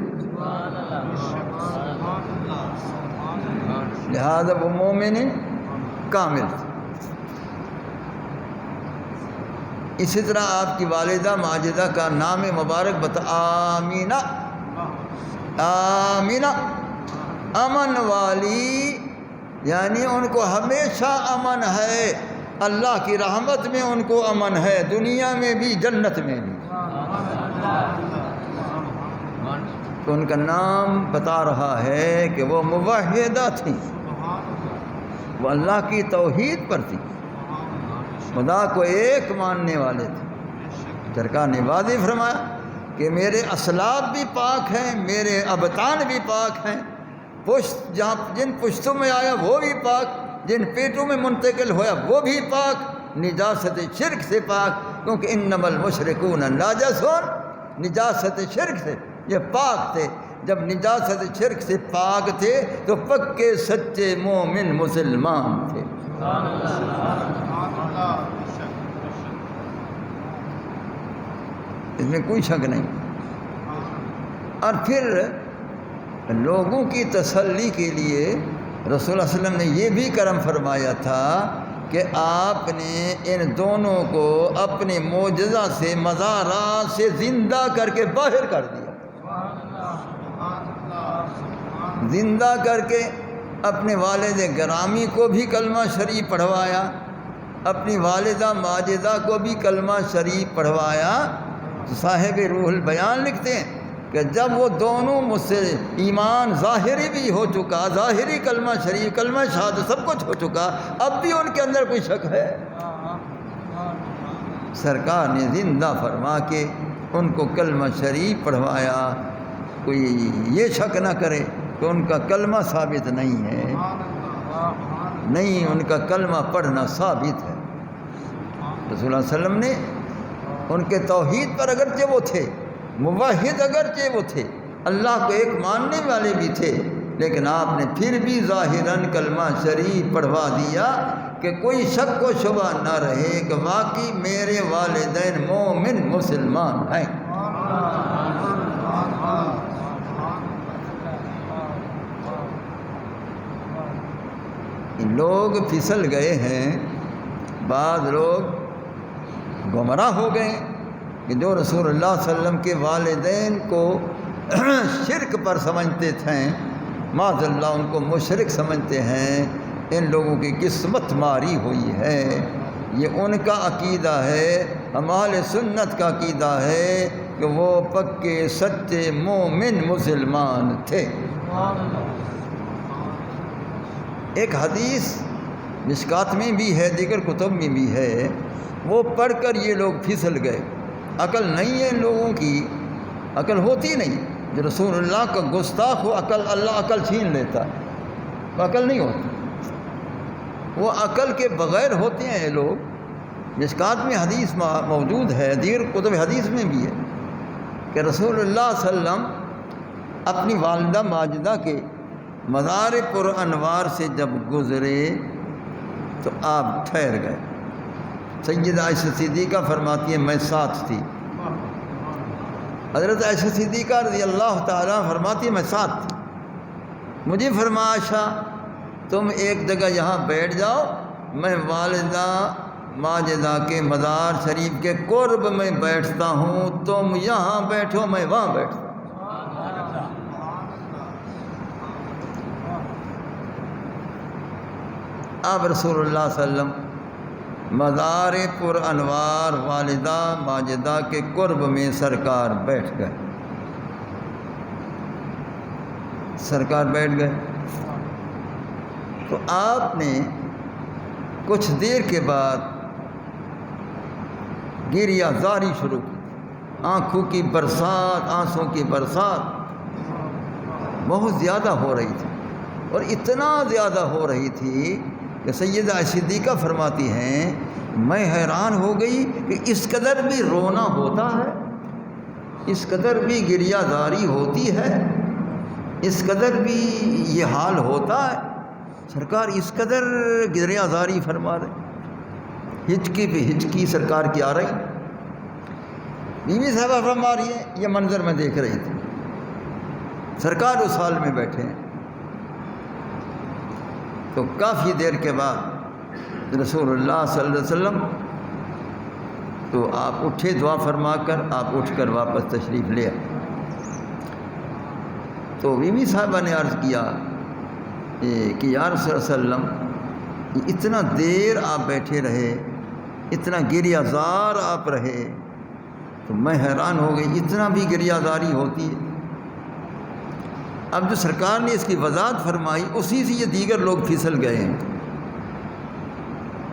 لہذا وہ مومن کامل تھے۔ اسی طرح آپ کی والدہ ماجدہ کا نام مبارک بتا آمینہ، آمینہ امن والی، یعنی ان کو ہمیشہ امن ہے، اللہ کی رحمت میں ان کو امن ہے، دنیا میں بھی جنت میں بھی۔ تو ان کا نام بتا رہا ہے کہ وہ موحدہ تھیں، وہ اللہ کی توحید پر تھیں، خدا کو ایک ماننے والے تھے۔ سرکار نے واضح فرمایا کہ میرے اسلاف بھی پاک ہیں، میرے ابطان بھی پاک ہیں، پشت جن پشتوں میں آیا وہ بھی پاک، جن پیٹوں میں منتقل ہوا وہ بھی پاک، نجاست شرک سے پاک، کیونکہ انما المشرکون نجسون، نجاست شرک سے یہ پاک تھے۔ جب نجاست شرک سے پاک تھے تو پکے سچے مومن مسلمان تھے۔ اس میں کوئی شک نہیں۔ اور پھر لوگوں کی تسلی کے لیے رسول اللہ صلی اللہ علیہ وسلم نے یہ بھی کرم فرمایا تھا کہ آپ نے ان دونوں کو اپنے معجزہ سے، مزارات سے زندہ کر کے باہر کر دیا، زندہ کر کے اپنے والد گرامی کو بھی کلمہ شریف پڑھوایا، اپنی والدہ ماجدہ کو بھی کلمہ شریف پڑھوایا۔ تو صاحب روح البیان لکھتے ہیں کہ جب وہ دونوں مجھ سے ایمان ظاہری بھی ہو چکا، ظاہری کلمہ شریف، کلمہ شہادت سب کچھ ہو چکا، اب بھی ان کے اندر کوئی شک ہے، سرکار نے زندہ فرما کے ان کو کلمہ شریف پڑھوایا۔ کوئی یہ شک نہ کرے کہ ان کا کلمہ ثابت نہیں ہے، نہیں، ان کا کلمہ پڑھنا ثابت ہے۔ رسول اللہ علیہ وسلم نے ان کے توحید پر اگرچہ وہ تھے، موحد اگرچہ وہ تھے، اللہ کو ایک ماننے والے بھی تھے، لیکن آپ نے پھر بھی ظاہراً کلمہ شریف پڑھوا دیا کہ کوئی شک و شبہ نہ رہے کہ واقعی میرے والدین مومن مسلمان ہیں۔ لوگ پھسل گئے ہیں، بعض لوگ گمراہ ہو گئے کہ جو رسول اللہ صلی اللہ علیہ وسلم کے والدین کو شرک پر سمجھتے تھے، معاذ اللہ ان کو مشرک سمجھتے ہیں، ان لوگوں کی قسمت ماری ہوئی ہے۔ یہ ان کا عقیدہ ہے، ہمارے سنت کا عقیدہ ہے کہ وہ پکے سچے مومن مسلمان تھے۔ ایک حدیث مشکات میں بھی ہے، دیگر کتب میں بھی ہے وہ پڑھ کر یہ لوگ پھسل گئے۔ عقل نہیں ہے ان لوگوں کی، عقل ہوتی نہیں۔ جو رسول اللہ کا گستاخ ہو اللہ عقل چھین لیتا، وہ عقل نہیں ہوتی، وہ عقل کے بغیر ہوتے ہیں یہ لوگ۔ مشکات میں حدیث موجود ہے، دیگر کتب حدیث میں بھی ہے کہ رسول اللہ صلی اللہ علیہ وسلم اپنی والدہ ماجدہ کے مزار پر انوار سے جب گزرے تو آپ ٹھہر گئے۔ سیدہ عائشہ صدیقہ فرماتی ہے میں ساتھ تھی۔ حضرت عائشہ صدیقہ رضی اللہ تعالیٰ فرماتی ہے میں ساتھ تھی۔ مجھے فرمایا عائشہ تم ایک جگہ یہاں بیٹھ جاؤ، میں والدہ ماجدہ کے مزار شریف کے قرب میں بیٹھتا ہوں، تم یہاں بیٹھو میں وہاں بیٹھتا ہوں۔ آپ رسول اللہ صلی اللہ علیہ وسلم مزار پر انوار والدہ ماجدہ کے قرب میں سرکار بیٹھ گئے، سرکار بیٹھ گئے تو آپ نے کچھ دیر کے بعد گریہ زاری شروع کی، آنکھوں کی برسات، آنسوں کی برسات بہت زیادہ ہو رہی تھی، اور اتنا زیادہ ہو رہی تھی کہ سیدہ صدیقہ فرماتی ہیں میں حیران ہو گئی کہ اس قدر بھی رونا ہوتا ہے، اس قدر بھی گریہ زاری ہوتی ہے، اس قدر بھی یہ حال ہوتا ہے۔ سرکار اس قدر گریہ زاری فرما رہے، ہچکی پہ ہچکی سرکار کی آ رہی۔ بیوی صاحبہ فرما رہی ہے یہ منظر میں دیکھ رہی تھی، سرکار اس حال میں بیٹھے ہیں۔ تو کافی دیر کے بعد رسول اللہ صلی اللہ علیہ وسلم تو آپ اٹھے، دعا فرما کر آپ اٹھ کر واپس تشریف لے آئے۔ تو بیوی صاحبہ نے عرض کیا کہ یا رسول اللہ صلی اللہ علیہ وسلم اتنا دیر آپ بیٹھے رہے، اتنا گریہ زار آپ رہے، تو میں حیران ہو گئی اتنا بھی گریہ زاری ہوتی ہے۔ اب جو سرکار نے اس کی وضاحت فرمائی اسی سے یہ دیگر لوگ پھسل گئے ہیں۔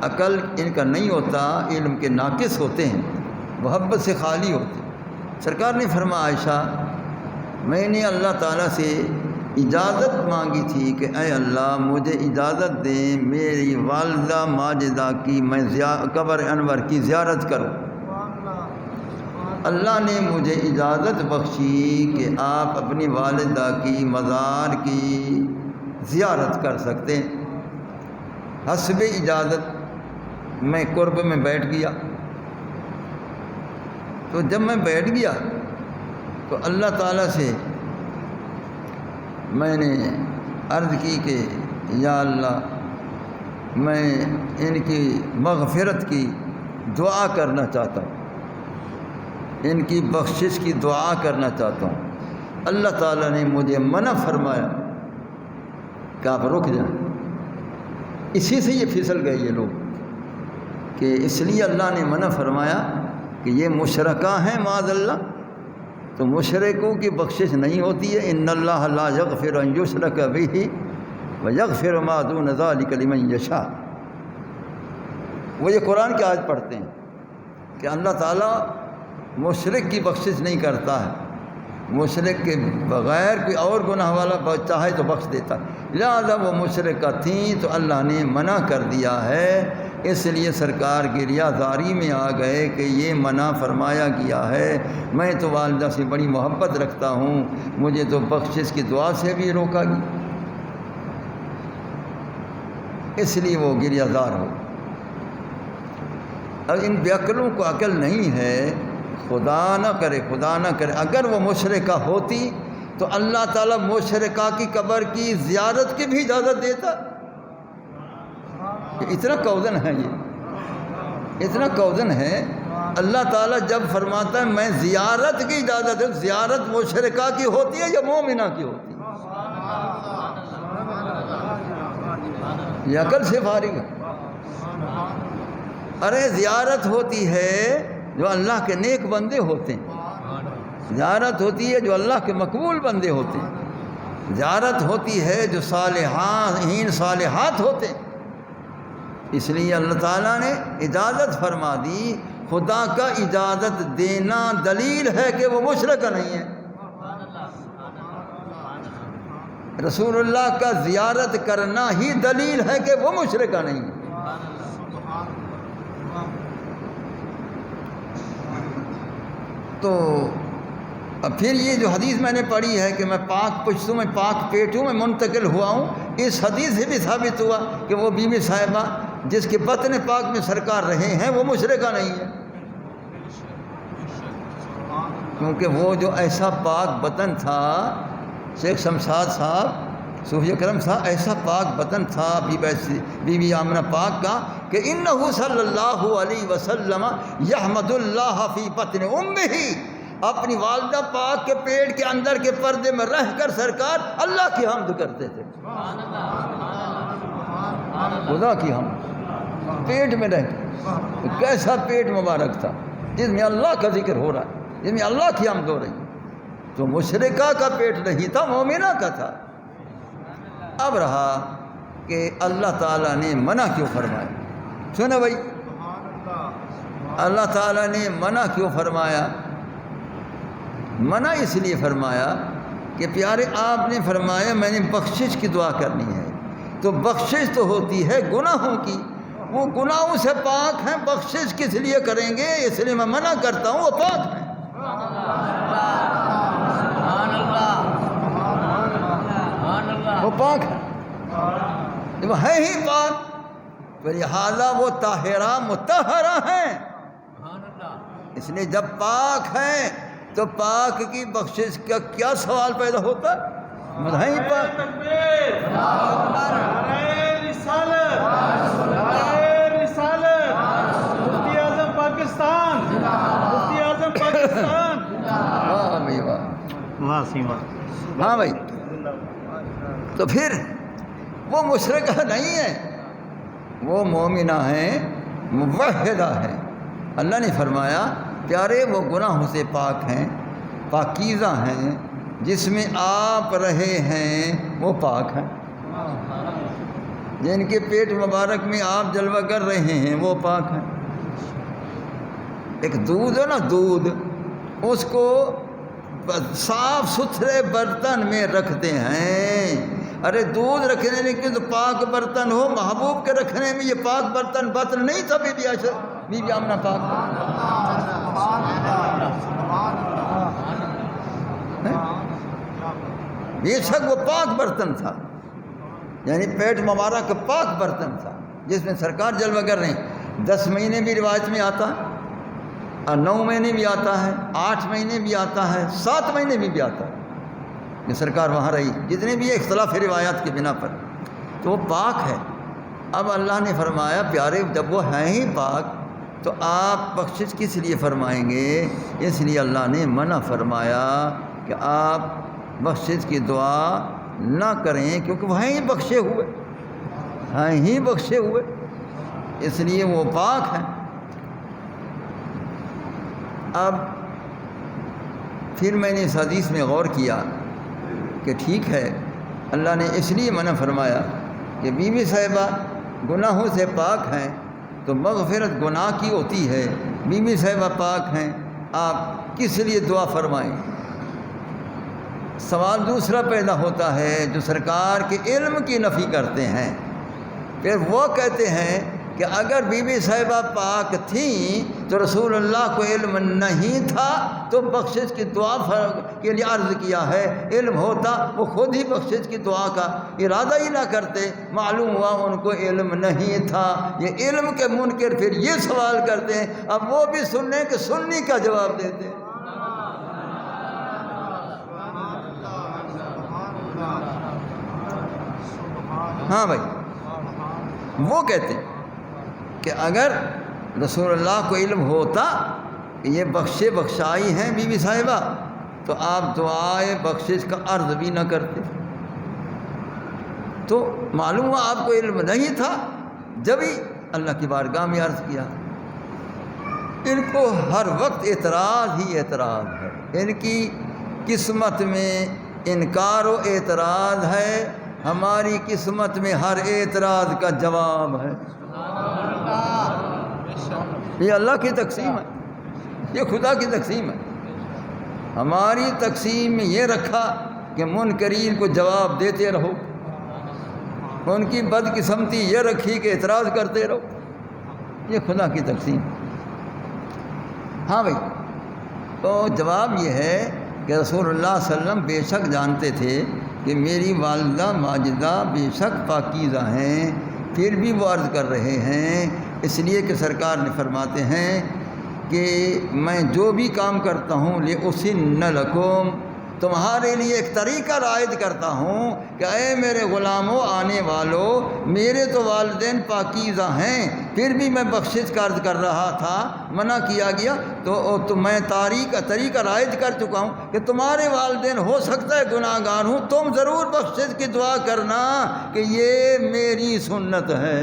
عقل ان کا نہیں ہوتا، علم کے ناقص ہوتے ہیں، محبت سے خالی ہوتے ہیں۔ سرکار نے فرمایا عائشہ میں نے اللہ تعالیٰ سے اجازت مانگی تھی کہ اے اللہ مجھے اجازت دیں میری والدہ ماجدہ کی میں قبر انور کی زیارت کروں۔ اللہ نے مجھے اجازت بخشی کہ آپ اپنی والدہ کی مزار کی زیارت کر سکتے ہیں۔ حسب اجازت میں قرب میں بیٹھ گیا۔ تو جب میں بیٹھ گیا تو اللہ تعالیٰ سے میں نے عرض کی کہ یا اللہ میں ان کی مغفرت کی دعا کرنا چاہتا ہوں، ان کی بخشش کی دعا کرنا چاہتا ہوں۔ اللہ تعالیٰ نے مجھے منع فرمایا کہ آپ رک جائیں۔ اسی سے یہ پھسل گئے یہ لوگ کہ اس لیے اللہ نے منع فرمایا کہ یہ مشرکہ ہیں معاذ اللہ، تو مشرکوں کی بخشش نہیں ہوتی ہے۔ ان اللہ لا یغفر ان یشرک بہ ویغفر ما دون ذلک لمن یشاء۔ وہ یہ قرآن کی آیت پڑھتے ہیں کہ اللہ تعالیٰ مشرک کی بخشش نہیں کرتا ہے، مشرک کے بغیر کوئی اور گناہ والا چاہے تو بخش دیتا، لہذا وہ مشرکہ تھیں تو اللہ نے منع کر دیا ہے۔ اس لیے سرکار گریہ زاری میں آ گئے کہ یہ منع فرمایا گیا ہے، میں تو والدہ سے بڑی محبت رکھتا ہوں، مجھے تو بخشش کی دعا سے بھی روکا گیا، اس لیے وہ گریہ زار ہو۔ اب ان بے عقلوں کو عقل نہیں ہے، خدا نہ کرے اگر وہ مشرکہ ہوتی تو اللہ تعالیٰ مشرکہ کی قبر کی زیارت کی بھی اجازت دیتا۔ اتنا کوزن ہے، یہ اتنا کوزن ہے۔ اللہ تعالیٰ جب فرماتا ہے میں زیارت کی اجازت ہے، زیارت مشرکہ کی ہوتی ہے یا مومنہ کی ہوتی ہے؟ یہ عقل سے فارغ ہے۔ ارے زیارت ہوتی ہے جو اللہ کے نیک بندے ہوتے ہیں، زیارت ہوتی ہے جو اللہ کے مقبول بندے ہوتے ہیں، زیارت ہوتی ہے جو صالحات ہوتے ہیں۔ اس لیے اللہ تعالیٰ نے اجازت فرما دی. خدا کا اجازت دینا دلیل ہے کہ وہ مشرک نہیں ہے. رسول اللہ کا زیارت کرنا ہی دلیل ہے کہ وہ مشرک نہیں ہے. تو اب پھر یہ جو حدیث میں نے پڑھی ہے کہ میں پاک پشتوں میں پاک پیٹوں میں منتقل ہوا ہوں، اس حدیث سے بھی ثابت ہوا کہ وہ بی بی صاحبہ جس کے بطن پاک میں سرکار رہے ہیں وہ مشرکہ نہیں ہے، کیونکہ وہ جو ایسا پاک بطن تھا، شیخ شمشاد صاحب صوفی اکرم صاحب، ایسا پاک بطن تھا بی بی آمنہ پاک کا کہ انہ صلی اللہ علیہ وسلم یحمد اللہ فی بطن امہ، اپنی والدہ پاک کے پیٹ کے اندر کے پردے میں رہ کر سرکار اللہ کی حمد کرتے تھے. خدا کی حمد پیٹ میں رہ کے. کیسا پیٹ مبارک تھا جس میں اللہ کا ذکر ہو رہا ہے، جس میں اللہ کی حمد ہو رہی ہے. تو مشرکہ کا پیٹ نہیں تھا، مومنہ کا تھا. اب رہا کہ اللہ تعالیٰ نے منع کیوں فرمایا. سنو بھائی، اللہ تعالیٰ نے منع کیوں فرمایا؟ منع اس لیے فرمایا کہ پیارے آپ نے فرمایا میں نے بخشش کی دعا کرنی ہے. تو بخشش تو ہوتی ہے گناہوں کی، وہ گناہوں سے پاک ہیں، بخشش کس لیے کریں گے؟ اس لیے میں منع کرتا ہوں، وہ پاک ہیں. وہ پاک ہے، وہ ہے ہی پاک، لہٰذا وہ طاہرہ مطہرہ ہیں. اس لیے جب پاک ہیں تو پاک کی بخشش کا کیا سوال پیدا ہوتا ہے؟ ہے ہی پاک. مفتی اعظم پاکستان، مفتی اعظم پاکستان. واہ بھائی واہ. ہاں بھائی، تو پھر وہ مشرکہ نہیں ہے، وہ مومنہ ہیں، موحدہ ہیں. اللہ نے فرمایا پیارے وہ گناہوں سے پاک ہیں، پاکیزہ ہیں، جس میں آپ رہے ہیں وہ پاک ہیں. جن کے پیٹ مبارک میں آپ جلوہ کر رہے ہیں وہ پاک ہیں. ایک دودھ ہے نا، دودھ، اس کو صاف ستھرے برتن میں رکھتے ہیں. ارے دودھ رکھنے میں کیوں تو پاک برتن ہو، محبوب کے رکھنے میں یہ پاک برتن نہیں تھا. بی بی آمنہ پاک بے شک وہ پاک برتن تھا، یعنی پیٹ مبارک پاک برتن تھا جس میں سرکار جلوہ کر رہے ہیں. 10 مہینے بھی روایت میں آتا ہے، اور 9 مہینے بھی آتا ہے، 8 مہینے بھی آتا ہے، 7 مہینے بھی آتا ہے کہ سرکار وہاں رہی. جتنے بھی اختلاف روایات کی بنا پر تو وہ پاک ہے. اب اللہ نے فرمایا پیارے جب وہ ہیں ہی پاک تو آپ بخشش کس لیے فرمائیں گے؟ اس لیے اللہ نے منع فرمایا کہ آپ بخشش کی دعا نہ کریں، کیونکہ وہ ہیں ہی بخشے ہوئے، ہیں ہی بخشے ہوئے، اس لیے وہ پاک ہیں. اب پھر میں نے اس حدیث میں غور کیا کہ ٹھیک ہے اللہ نے اس لیے منع فرمایا کہ بی بی صاحبہ گناہوں سے پاک ہیں تو مغفرت گناہ کی ہوتی ہے. بی بی صاحبہ پاک ہیں، آپ کس لیے دعا فرمائیں؟ سوال دوسرا پیدا ہوتا ہے جو سرکار کے علم کی نفی کرتے ہیں. پھر وہ کہتے ہیں کہ اگر بی بی صاحبہ پاک تھیں تو رسول اللہ کو علم نہیں تھا تو بخشش کی دعا کے لیے عرض کیا ہے. علم ہوتا وہ خود ہی بخشش کی دعا کا ارادہ ہی نہ کرتے. معلوم ہوا ان کو علم نہیں تھا. یہ علم کے منکر پھر یہ سوال کرتے ہیں، اب وہ بھی سن لیں کہ سنی کا جواب دیتے ہیں. ہاں بھائی، وہ کہتے ہیں کہ اگر رسول اللہ کو علم ہوتا کہ یہ بخشائی ہیں بی بی صاحبہ تو آپ دعائے بخشش کا عرض بھی نہ کرتے. تو معلوم ہوا آپ کو علم نہیں تھا، جب ہی اللہ کی بارگاہ میں عرض کیا. ان کو ہر وقت اعتراض ہی اعتراض ہے، ان کی قسمت میں انکار و اعتراض ہے، ہماری قسمت میں ہر اعتراض کا جواب ہے. یہ اللہ کی تقسیم ہے، یہ خدا کی تقسیم ہے۔ ہماری تقسیم میں یہ رکھا کہ منکرین کو جواب دیتے رہو، ان کی بدقسمتی یہ رکھی کہ اعتراض کرتے رہو، یہ خدا کی تقسیم۔ ہاں بھائی، تو جواب یہ ہے کہ رسول اللہ صلی اللہ علیہ وسلم بے شک جانتے تھے کہ میری والدہ ماجدہ بے شک پاکیزہ ہیں، پھر بھی وہ عرض کر رہے ہیں، اس لیے کہ سرکار نے فرماتے ہیں کہ میں جو بھی کام کرتا ہوں لِأُسِنَّ لَكُمْ، تمہارے لیے ایک طریقہ رائج کرتا ہوں کہ اے میرے غلاموں آنے والوں، میرے تو والدین پاکیزہ ہیں، پھر بھی میں بخشش کا عرض کر رہا تھا، منع کیا گیا تو میں طریقہ رائج کر چکا ہوں کہ تمہارے والدین ہو سکتا ہے گناہ گار ہوں، تم ضرور بخشش کی دعا کرنا کہ یہ میری سنت ہے۔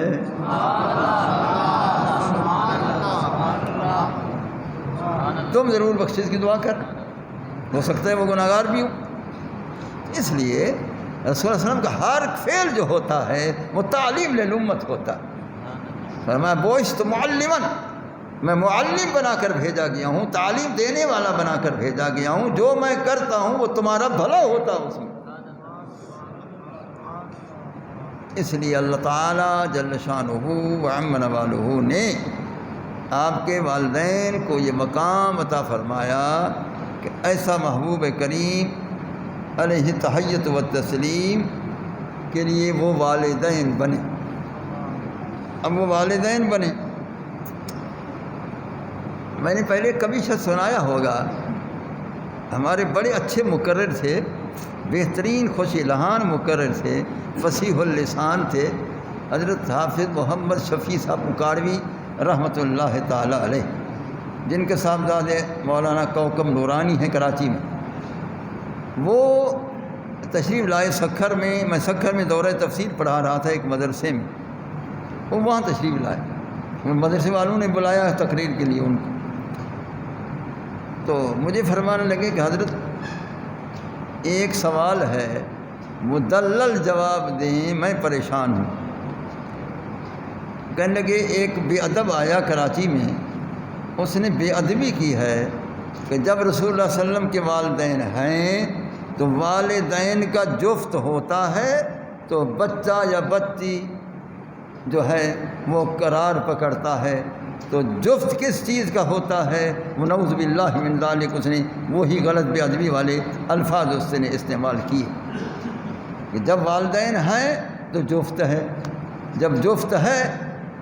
تم ضرور بخشش کی دعا کرنا، ہو سکتا ہے وہ گناہ گار بھی ہوں۔ اس لیے رسول اللہ علیہ وسلم کا ہر فعل جو ہوتا ہے وہ تعلیم للامت ہوتا ہے۔ فرمایا بعثت معلما، میں معلم بنا کر بھیجا گیا ہوں، تعلیم دینے والا بنا کر بھیجا گیا ہوں، جو میں کرتا ہوں وہ تمہارا بھلا ہوتا ہے اس میں۔ اس لیے اللہ تعالیٰ جل شانہ وعم نوالہ نے آپ کے والدین کو یہ مقام عطا فرمایا کہ ایسا محبوب کریم علیہ تحیت و تسلیم کے لیے وہ والدین بنے۔ اب وہ والدین بنے، میں نے پہلے کبھی شاید سنایا ہوگا، ہمارے بڑے اچھے مقرر تھے، بہترین خوشی لہان مقرر تھے، فصیح اللسان تھے، حضرت حافظ محمد شفیع صاحب اکاڑوی رحمۃ اللہ تعالی علیہ، جن کے صاحبزادے مولانا کوکب نورانی ہیں کراچی میں۔ وہ تشریف لائے سکھر میں سکھر میں دورہ تفسیر پڑھا رہا تھا ایک مدرسے میں، وہ وہاں تشریف لائے، مدرسے والوں نے بلایا تقریر کے لیے ان کو، تو مجھے فرمانے لگے کہ حضرت ایک سوال ہے، مدلل جواب دیں، میں پریشان ہوں۔ کہنے لگے ایک بے ادب آیا کراچی میں، اس نے بے ادبی کی ہے کہ جب رسول اللہ صلی اللہ علیہ وسلم کے والدین ہیں تو والدین کا جفت ہوتا ہے تو بچہ یا بچی جو ہے وہ قرار پکڑتا ہے، تو جفت کس چیز کا ہوتا ہے؟ ونعوذ باللہ من ذالک، اس نے وہی غلط بے ادبی والے الفاظ اس نے استعمال کیے کہ جب والدین ہیں تو جفت ہے، جب جفت ہے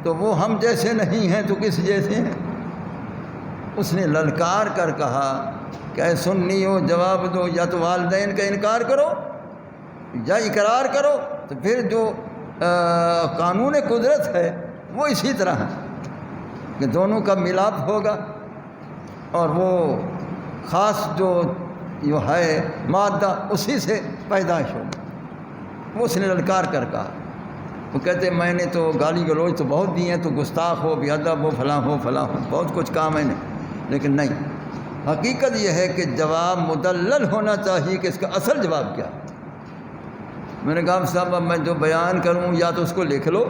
تو وہ ہم جیسے نہیں ہیں تو کس جیسے ہیں؟ اس نے للکار کر کہا کہ اے سنیو جواب دو، یا تو والدین کا انکار کرو یا اقرار کرو، تو پھر جو قانون قدرت ہے وہ اسی طرح ہے کہ دونوں کا ملاپ ہوگا، اور وہ خاص جو ہے مادہ اسی سے پیدائش ہوگی۔ وہ اس نے للکار کر کہا، وہ کہتے میں نے تو گالی گلوچ تو بہت دی ہیں، تو گستاخ ہو، بے ادب ہو، فلاں ہو، بہت کچھ کہا میں نے، لیکن نہیں، حقیقت یہ ہے کہ جواب مدلل ہونا چاہیے کہ اس کا اصل جواب کیا ہے۔ میں نے کہا صاحب اب میں جو بیان کروں یا تو اس کو لکھ لو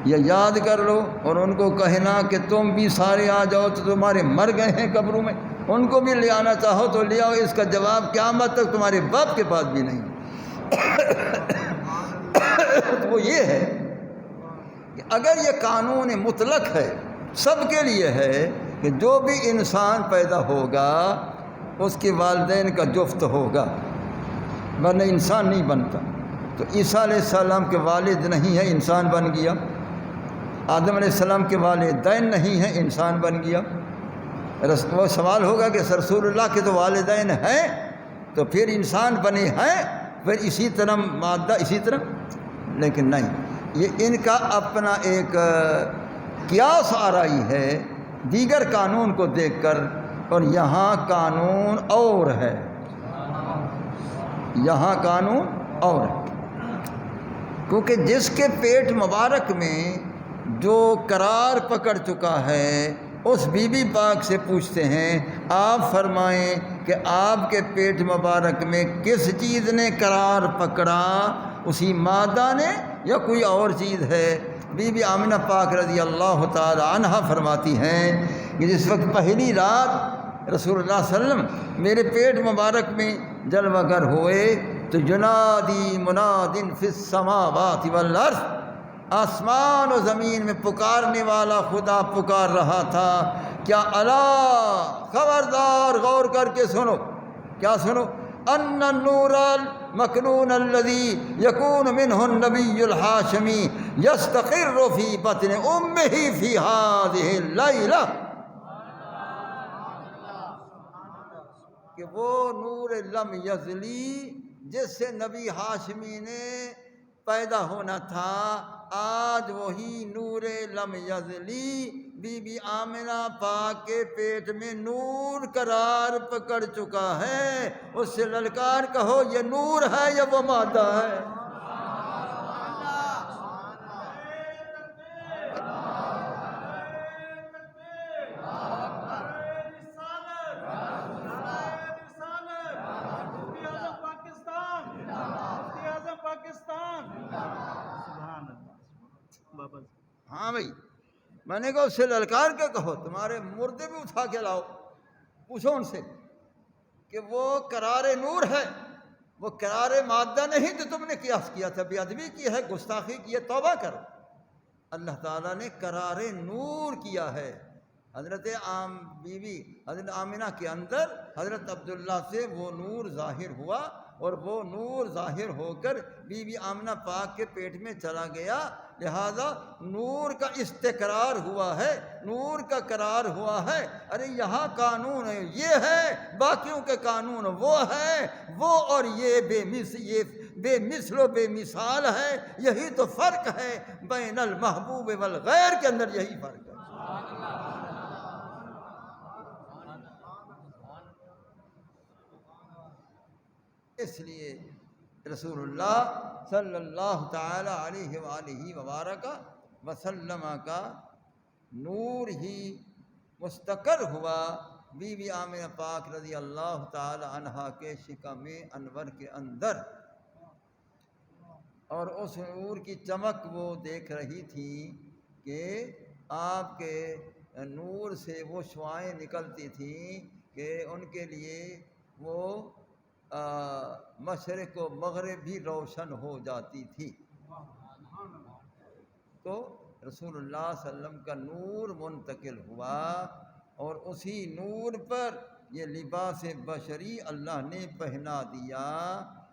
یا یاد کر لو، اور ان کو کہنا کہ تم بھی سارے آ جاؤ، تو تمہارے مر گئے ہیں قبروں میں، ان کو بھی لے آنا چاہو تو لے آؤ، اس کا جواب قیامت تک تمہارے باپ کے پاس بھی نہیں۔ تو وہ یہ ہے کہ اگر یہ قانون مطلق ہے، سب کے لیے ہے کہ جو بھی انسان پیدا ہوگا اس کے والدین کا جفت ہوگا، ورنہ انسان نہیں بنتا۔ تو عیسیٰ علیہ السلام کے والد نہیں ہیں، انسان بن گیا۔ آدم علیہ السلام کے والدین نہیں ہیں، انسان بن گیا۔ وہ سوال ہوگا کہ رسول اللہ کے تو والدین ہیں تو پھر انسان بنے ہیں، پھر اسی طرح مادہ اسی طرح، لیکن نہیں، یہ ان کا اپنا ایک قیاس آرائی ہے دیگر قانون کو دیکھ کر، اور یہاں قانون اور ہے، یہاں قانون اور ہے، کیونکہ جس کے پیٹ مبارک میں جو قرار پکڑ چکا ہے اس بی بی پاک سے پوچھتے ہیں، آپ فرمائیں کہ آپ کے پیٹ مبارک میں کس چیز نے قرار پکڑا، اسی مادہ نے یا کوئی اور چیز ہے؟ بی بی آمنہ پاک رضی اللہ تعالی عنہا فرماتی ہیں کہ جس وقت پہلی رات رسول اللہ صلی اللہ علیہ وسلم میرے پیٹ مبارک میں جلوہ گر ہوئے تو ینادی مناد فی السماوات والارض، آسمان و زمین میں پکارنے والا خدا پکار رہا تھا، کیا الا، خبردار غور کر کے سنو، کیا سنو، ان النور المکنون الذی یکون منہ النبی الہاشمی یستقر فی بطن امہ فی ہذہ اللیلہ، کہ وہ نور لم یزلی جس سے نبی ہاشمی نے پیدا ہونا تھا، آج وہی نور لم یزلی بی بی آمنہ پاک کے پیٹ میں نور قرار پکڑ چکا ہے۔ اس سے للکار کہو یہ نور ہے یا وہ مادہ ہے؟ ہاں بھائی، میں نے کہا اس سے للکار کے کہو، تمہارے مردے بھی اٹھا کے لاؤ، پوچھو ان سے کہ وہ قرار نور ہے، وہ قرار مادہ نہیں جو تم نے قیاس کیا تھا، بے ادبی کی ہے، گستاخی کی ہے، توبہ کرو۔ اللہ تعالیٰ نے قرار نور کیا ہے۔ حضرت حضرت آمنہ کے اندر حضرت عبداللہ سے وہ نور ظاہر ہوا، اور وہ نور ظاہر ہو کر بی بی آمنہ پاک کے پیٹ میں چلا گیا، لہذا نور کا استقرار ہوا ہے، نور کا قرار ہوا ہے۔ ارے یہاں قانون یہ ہے، باقیوں کے قانون وہ ہے، وہ اور یہ بے مثل و بے مثال ہے۔ یہی تو فرق ہے بین المحبوب والغیر کے اندر، یہی فرق ہے۔ اس لیے رسول اللہ صلی اللہ تعالی علیہ وآلہ وبارک وسلم کا نور ہی مستقر ہوا بی بی آمنہ پاک رضی اللہ تعالی عنہا کے شکم انور کے اندر، اور اس نور کی چمک وہ دیکھ رہی تھی کہ آپ کے نور سے وہ شعاعیں نکلتی تھیں کہ ان کے لیے وہ مشرق و مغرب بھی روشن ہو جاتی تھی۔ تو رسول اللہ صلی اللہ علیہ وسلم کا نور منتقل ہوا، اور اسی نور پر یہ لباس بشری اللہ نے پہنا دیا،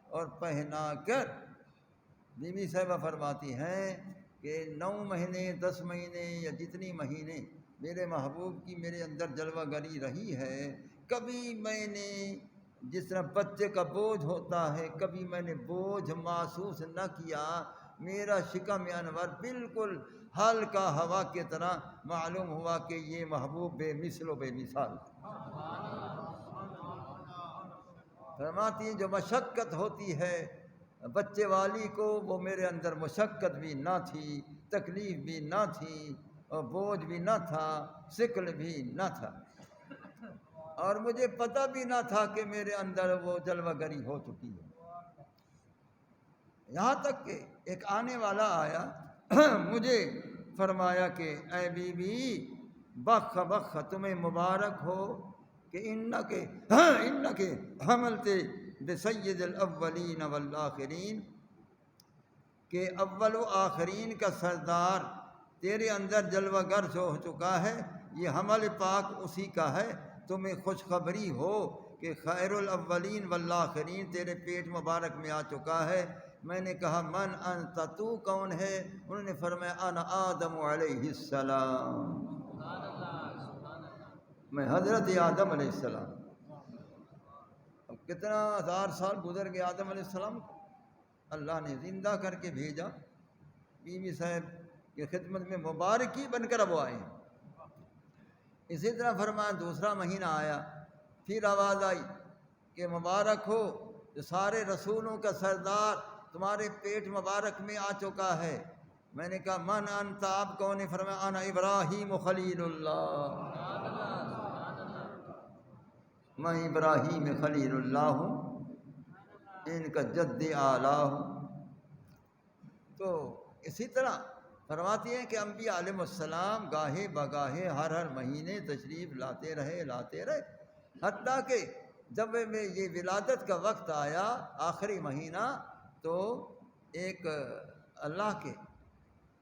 اور پہنا کر بی بی صاحبہ فرماتی ہیں کہ 9 مہینے 10 مہینے یا جتنی مہینے میرے محبوب کی میرے اندر جلوہ گری رہی ہے، کبھی میں نے جس طرح بچے کا بوجھ ہوتا ہے، کبھی میں نے بوجھ محسوس نہ کیا۔ میرا شکم انور بالکل ہلکا ہوا کی طرح معلوم ہوا کہ یہ محبوب بے مثل و بے مثال۔ فرماتی ہیں جو مشقت ہوتی ہے بچے والی کو، وہ میرے اندر مشقت بھی نہ تھی، تکلیف بھی نہ تھی، اور بوجھ بھی نہ تھا، ثقل بھی نہ تھا، اور مجھے پتہ بھی نہ تھا کہ میرے اندر وہ جلوہ گری ہو چکی ہے۔ یہاں تک کہ ایک آنے والا آیا، مجھے فرمایا کہ اے بی بی بخ بخ تمہیں مبارک ہو کہ انکے حملت بسید الاولین والآخرین، کہ اول و آخرین کا سردار تیرے اندر جلوہ گر ہو چکا ہے، یہ حمل پاک اسی کا ہے۔ تمہیں خوشخبری ہو کہ خیر الاولین والآخرین تیرے پیٹ مبارک میں آ چکا ہے۔ میں نے کہا من انت، تو کون ہے؟ انہوں نے فرمایا انا آدم علیہ السلام، میں حضرت آدم علیہ السلام۔ اب کتنا 1000 سال گزر گئے آدم علیہ السلام کو، اللہ نے زندہ کر کے بھیجا، بی بی صاحب کی خدمت میں مبارکی بن کر اب وہ آئے ہیں۔ اسی طرح فرمایا دوسرا مہینہ آیا، پھر آواز آئی کہ مبارک ہو جو سارے رسولوں کا سردار تمہارے پیٹ مبارک میں آ چکا ہے۔ میں نے کہا من انت، آپ کون؟ فرمایا انا ابراہیم خلیل اللہ، میں ابراہیم خلیل اللہ ہوں، ان کا جد اعلیٰ ہوں۔ تو اسی طرح فرماتی ہیں کہ انبیاء علیہ السلام گاہے بگاہے ہر مہینے تشریف لاتے رہے، حتیٰ کہ جب میں یہ ولادت کا وقت آیا آخری مہینہ، تو ایک اللہ کے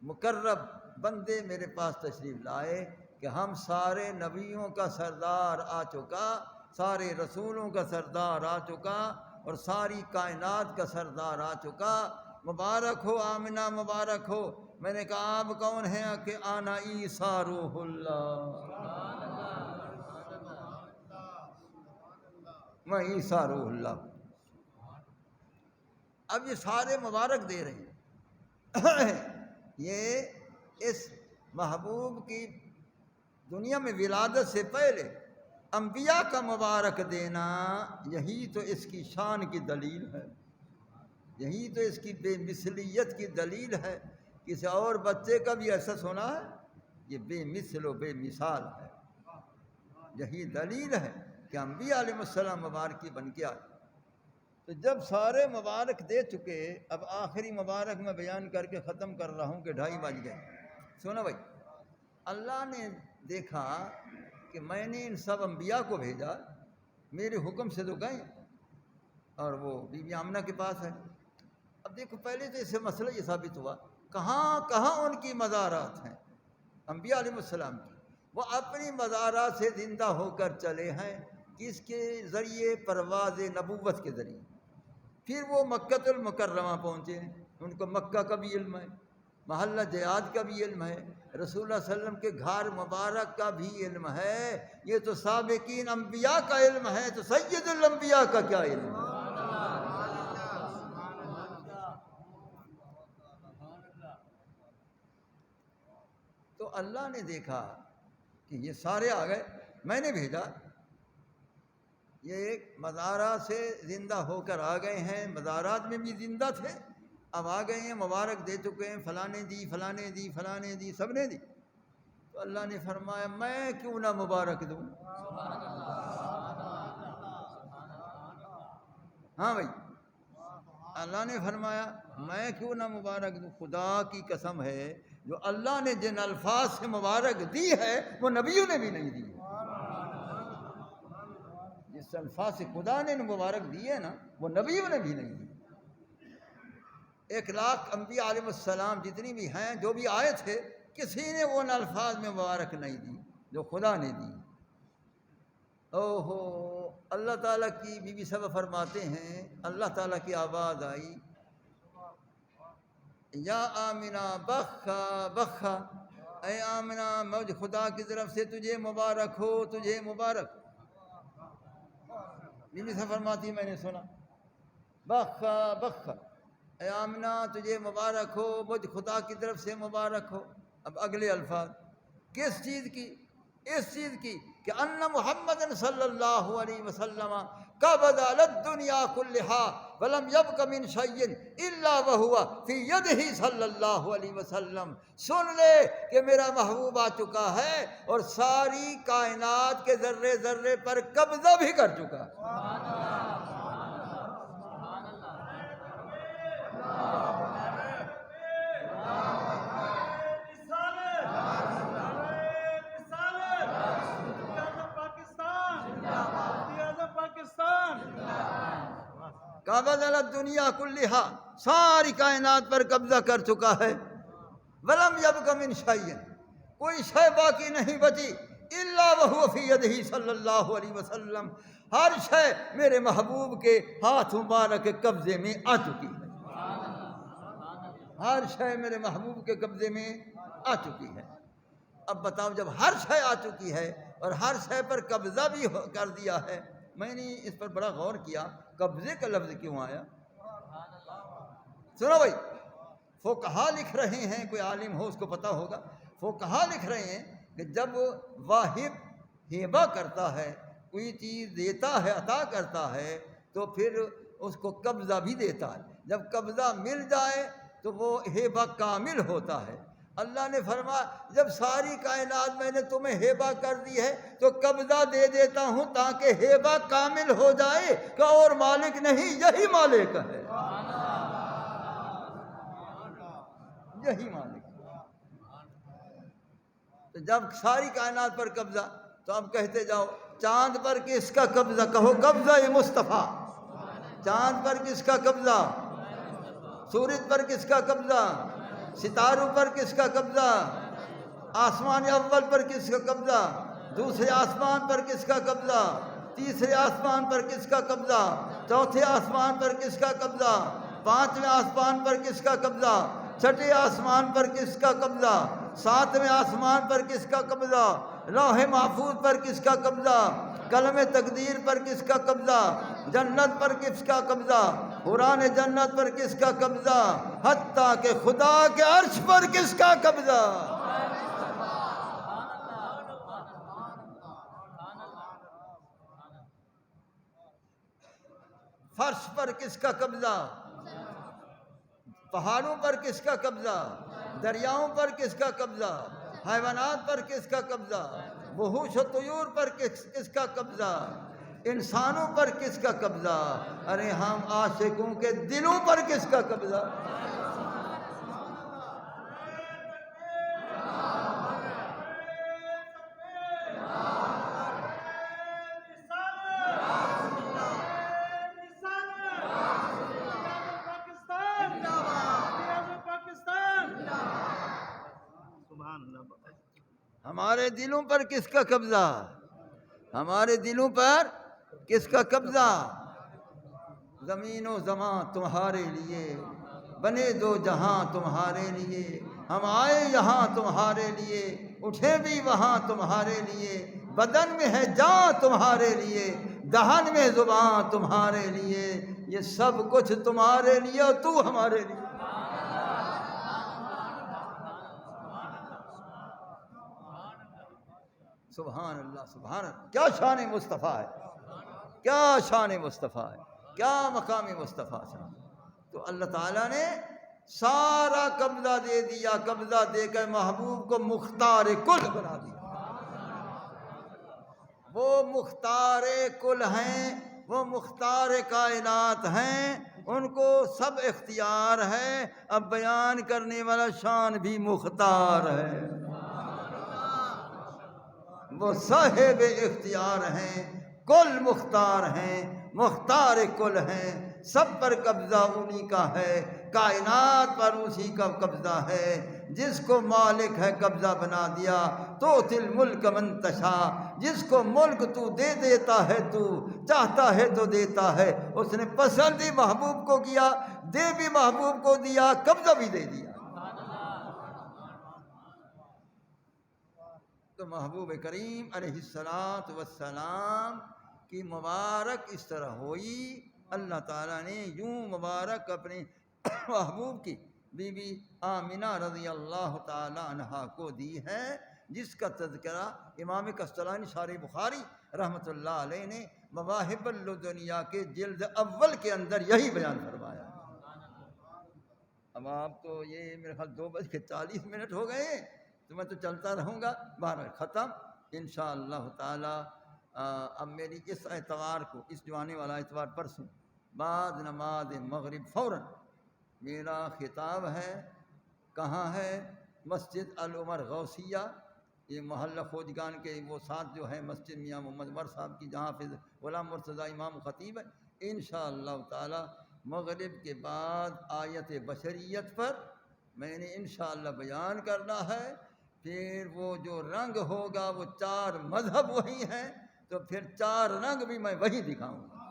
مقرب بندے میرے پاس تشریف لائے کہ ہم سارے نبیوں کا سردار آ چکا، سارے رسولوں کا سردار آ چکا، اور ساری کائنات کا سردار آ چکا، مبارک ہو آمنہ، مبارک ہو۔ میں نے کہا آپ کون ہیں؟ کہ آنا عیسیٰ روح اللہ، میں عیسیٰ روح اللہ۔ اب یہ سارے مبارک دے رہے ہیں۔ یہ اس محبوب کی دنیا میں ولادت سے پہلے انبیاء کا مبارک دینا، یہی تو اس کی شان کی دلیل ہے، یہی تو اس کی بے مثلیت کی دلیل ہے۔ کسی اور بچے کا بھی ایسا سنا ہے؟ یہ بے مثل و بے مثال ہے۔ یہی دلیل ہے کہ انبیاء علیہ السلام مبارکی بن کے آئے۔ تو جب سارے مبارک دے چکے، اب آخری مبارک میں بیان کر کے ختم کر رہا ہوں کہ 2:30 بج گئے۔ سنو بھائی، اللہ نے دیکھا کہ میں نے ان سب انبیاء کو بھیجا، میرے حکم سے تو گئے، اور وہ بی بی آمنہ کے پاس ہے۔ اب دیکھو، پہلے تو اس سے مسئلہ یہ ثابت ہوا کہاں ان کی مزارات ہیں انبیاء علیہ السلام کی؟ وہ اپنی مزارات سے زندہ ہو کر چلے ہیں، کس کے ذریعے؟ پرواز نبوت کے ذریعے۔ پھر وہ مکہ المکرمہ پہنچے، ان کو مکہ کا بھی علم ہے، محلہ جہاد کا بھی علم ہے، رسول اللہ صلی اللہ علیہ وسلم کے گھر مبارک کا بھی علم ہے۔ یہ تو سابقین انبیاء کا علم ہے، تو سید الانبیاء کا کیا علم ہے؟ تو اللہ نے دیکھا کہ یہ سارے آ گئے، میں نے بھیجا، یہ ایک مزارات سے زندہ ہو کر آ گئے ہیں، مزارات میں بھی زندہ تھے، اب آ گئے ہیں، مبارک دے چکے ہیں، فلانے دی، سب نے دی۔ تو اللہ نے فرمایا میں کیوں نہ مبارک دوں؟ ہاں بھائی، اللہ نے فرمایا میں کیوں نہ مبارک دوں؟ خدا کی قسم ہے، جو اللہ نے جن الفاظ سے مبارک دی ہے وہ نبیوں نے بھی نہیں دی۔ جس الفاظ سے خدا نے مبارک دی ہے نا، وہ نبیوں نے بھی نہیں دی۔ 1,00,000 انبیاء علیہ السلام جتنی بھی ہیں، جو بھی آئے تھے، کسی نے ان الفاظ میں مبارک نہیں دی جو خدا نے دی۔ اوہو، اللہ تعالیٰ کی بی بی صاحب فرماتے ہیں، اللہ تعالیٰ کی آواز آئی، یا آمنہ بخا بخا، اے آمنہ مجھ خدا کی طرف سے تجھے مبارک ہو، تجھے مبارک۔ بی بی صاحب فرماتی میں نے سنا، بخا بخا، اے آمنہ تجھے مبارک ہو، مجھ خدا کی طرف سے مبارک ہو۔ اب اگلے الفاظ کس چیز کی؟ اس چیز کی کہ ان محمد صلی اللہ علیہ وسلم قبض علی الدنیا کلہا ولم یبق من شیء الا وہو فی یدہ صلی اللہ علیہ وسلم۔ سن لے کہ میرا محبوب آ چکا ہے اور ساری کائنات کے ذرے ذرے پر قبضہ بھی کر چکا ہے۔ قبض علی الدنیا کلہا، ساری کائنات پر قبضہ کر چکا ہے۔ ولم یبق من شیء، کوئی شے باقی نہیں بچی، الا وہو فی یدہ صلی اللہ علیہ وسلم، ہر شے میرے محبوب کے ہاتھ مبارک کے قبضے میں آ چکی ہے، ہر شے میرے محبوب کے قبضے میں آ چکی ہے۔ اب بتاؤ، جب ہر شے آ چکی ہے اور ہر شے پر قبضہ بھی کر دیا ہے، میں نے اس پر بڑا غور کیا، قبضے کا لفظ کیوں آیا؟ سنو بھائی، فقہا لکھ رہے ہیں، کوئی عالم ہو اس کو پتہ ہوگا، فقہا لکھ رہے ہیں کہ جب واہب ہیبہ کرتا ہے، کوئی چیز دیتا ہے، عطا کرتا ہے، تو پھر اس کو قبضہ بھی دیتا ہے۔ جب قبضہ مل جائے تو وہ ہیبہ کامل ہوتا ہے۔ اللہ نے فرمایا جب ساری کائنات میں نے تمہیں ہیبہ کر دی ہے تو قبضہ دے دیتا ہوں تاکہ ہیبہ کامل ہو جائے کہ اور مالک نہیں، یہی مالک ہے، یہی مالک ہے۔ تو جب ساری کائنات پر قبضہ، تو اب کہتے جاؤ چاند پر کس کا قبضہ؟ کہو قبضہ مصطفیٰ۔ چاند پر کس کا قبضہ؟ سورج پر کس کا قبضہ؟ ستاروں پر کس کا قبضہ؟ آسمان اول پر کس کا قبضہ؟ دوسرے آسمان پر کس کا قبضہ؟ تیسرے آسمان پر کس کا قبضہ؟ چوتھے آسمان پر کس کا قبضہ؟ پانچویں آسمان پر کس کا قبضہ؟ چھٹے آسمان پر کس کا قبضہ؟ ساتویں آسمان پر کس کا قبضہ؟ لوح محفوظ پر کس کا قبضہ؟ قلم تقدیر پر کس کا قبضہ؟ جنت پر کس کا قبضہ؟ حوران جنت پر کس کا قبضہ؟ حتیٰ کہ خدا کے عرش پر کس کا قبضہ؟ فرش پر کس کا قبضہ؟ پہاڑوں پر کس کا قبضہ؟ دریاؤں پر کس کا قبضہ؟ حیوانات پر کس کا قبضہ؟ وحوش و طیور پر کس کا قبضہ؟ انسانوں پر کس کا قبضہ؟ ارے ہم عاشقوں کے دلوں پر کس کا قبضہ؟ ہمارے دلوں پر کس کا قبضہ؟ ہمارے دلوں پر کس کا قبضہ؟ زمین و زمان تمہارے لیے، بنے دو جہاں تمہارے لیے، ہم آئے یہاں تمہارے لیے، اٹھے بھی وہاں تمہارے لیے، بدن میں ہے جان تمہارے لیے، دہن میں زبان تمہارے لیے، یہ سب کچھ تمہارے لیے اور تو ہمارے لیے۔ سبحان اللہ، سبحان اللہ، کیا شان مصطفیٰ ہے، کیا شان مصطفیٰ ہے، کیا مقام مصطفیٰ ہے۔ تو اللہ تعالیٰ نے سارا قبضہ دے دیا، قبضہ دے کر محبوب کو مختار کل بنا دیا۔ وہ مختار کل ہیں، وہ مختار کائنات ہیں، ان کو سب اختیار ہے۔ اب بیان کرنے والا شان بھی مختار ہے، وہ صاحب اختیار ہیں، کل مختار ہیں، مختار کل ہیں، سب پر قبضہ انہی کا ہے، کائنات پر اسی کا قبضہ ہے۔ جس کو مالک ہے قبضہ بنا دیا، تو تل ملک من تشا، جس کو ملک تو دے دیتا ہے، تو چاہتا ہے تو دیتا ہے۔ اس نے پسند ہی محبوب کو کیا، دے بھی محبوب کو دیا، قبضہ بھی دے دیا۔ تو محبوب کریم علیہ السلام کی مبارک اس طرح ہوئی، اللہ تعالیٰ نے یوں مبارک اپنے محبوب کی بی بی آمنہ رضی اللہ تعالی عنہا کو دی ہے، جس کا تذکرہ امام قسطلانی شارح بخاری رحمۃ اللہ علیہ نے مواہب اللدنیہ کے جلد اول کے اندر یہی بیان فرمایا۔ اب آپ تو یہ میرے خیال 2:40 ہو گئے، تو میں تو چلتا رہوں گا، بہرحال ختم انشاءاللہ تعالی۔ اب میری اس اتوار کو، اس جو آنے والا اتوار پرسوں بعد نماز مغرب فوراً میرا خطاب ہے۔ کہاں ہے؟ مسجد العمر غوثیہ، یہ محلہ خوجگان کے وہ ساتھ جو ہے مسجد میاں محمد عمر صاحب کی، جہاں حافظ غلام مرتضیٰ امام خطیب ہے۔ انشاءاللہ تعالی مغرب کے بعد آیت بشریت پر میں نے انشاءاللہ بیان کرنا ہے۔ پھر وہ جو رنگ ہوگا وہ 4 مذہب وہی ہیں، تو پھر 4 رنگ بھی میں وہی دکھاؤں گا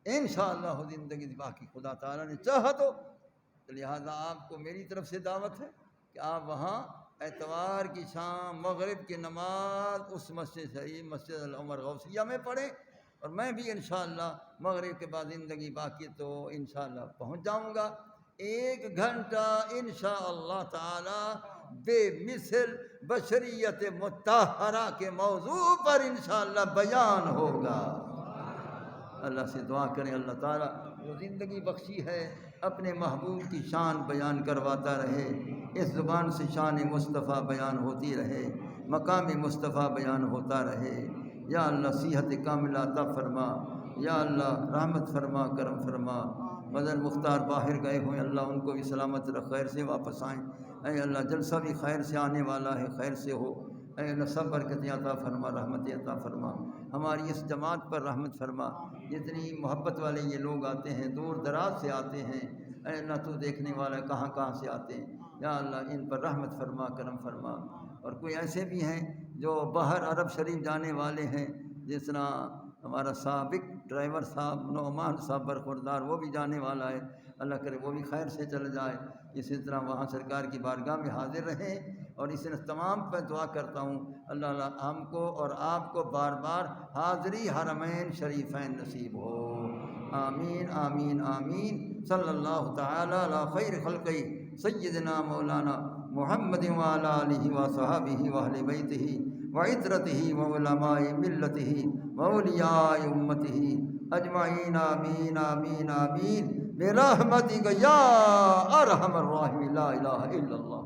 انشاءاللہ زندگی باقی خدا تعالیٰ نے چاہا تو۔ لہذا آپ کو میری طرف سے دعوت ہے کہ آپ وہاں اتوار کی شام مغرب کی نماز اس مسجد شریف مسجد العمر غوثیہ میں پڑھیں، اور میں بھی انشاءاللہ مغرب کے بعد زندگی باقی تو انشاءاللہ پہنچ جاؤں گا۔ 1 گھنٹہ انشاءاللہ تعالی بے مثل بشریت مطہرہ کے موضوع پر انشاءاللہ بیان ہوگا۔ اللہ سے دعا کریں اللہ تعالیٰ جو زندگی بخشی ہے اپنے محبوب کی شان بیان کرواتا رہے، اس زبان سے شان مصطفیٰ بیان ہوتی رہے، مقام مصطفیٰ بیان ہوتا رہے۔ یا اللہ صحت کاملہ عطا فرما، یا اللہ رحمت فرما، کرم فرما۔ بدر مختار باہر گئے ہوئے، اللہ ان کو بھی سلامت رکھ، خیر سے واپس آئیں۔ اے اللہ جلسہ بھی خیر سے آنے والا ہے، خیر سے ہو، اے اللہ سب برکتیں عطا فرما، رحمتیں عطا فرما، ہماری اس جماعت پر رحمت فرما، جتنی محبت والے یہ لوگ آتے ہیں، دور دراز سے آتے ہیں، اے اللہ تو دیکھنے والا کہاں کہاں سے آتے ہیں، یا اللہ ان پر رحمت فرما، کرم فرما۔ اور کوئی ایسے بھی ہیں جو باہر عرب شریف جانے والے ہیں، جس طرح ہمارا سابق ڈرائیور صاحب نعمان صاحب برخوردار، وہ بھی جانے والا ہے، اللہ کرے وہ بھی خیر سے چل جائے، اسی طرح وہاں سرکار کی بارگاہ میں حاضر رہیں، اور اس طرح تمام پہ دعا کرتا ہوں اللہ ہم کو اور آپ کو بار بار حاضری حرمین شریفین نصیب ہو، آمین آمین آمین۔ صلی اللہ تعالی علی خیر خلقی سیدنا مولانا محمد وعلی آلہ وصحبہ واہل بیتہ وعترتہ وعلماء ملتہ واولیاء امتہ اجمعین، آمین آمین آمین برحمتک یا ارحم الراحمین، لا الہ الا اللہ۔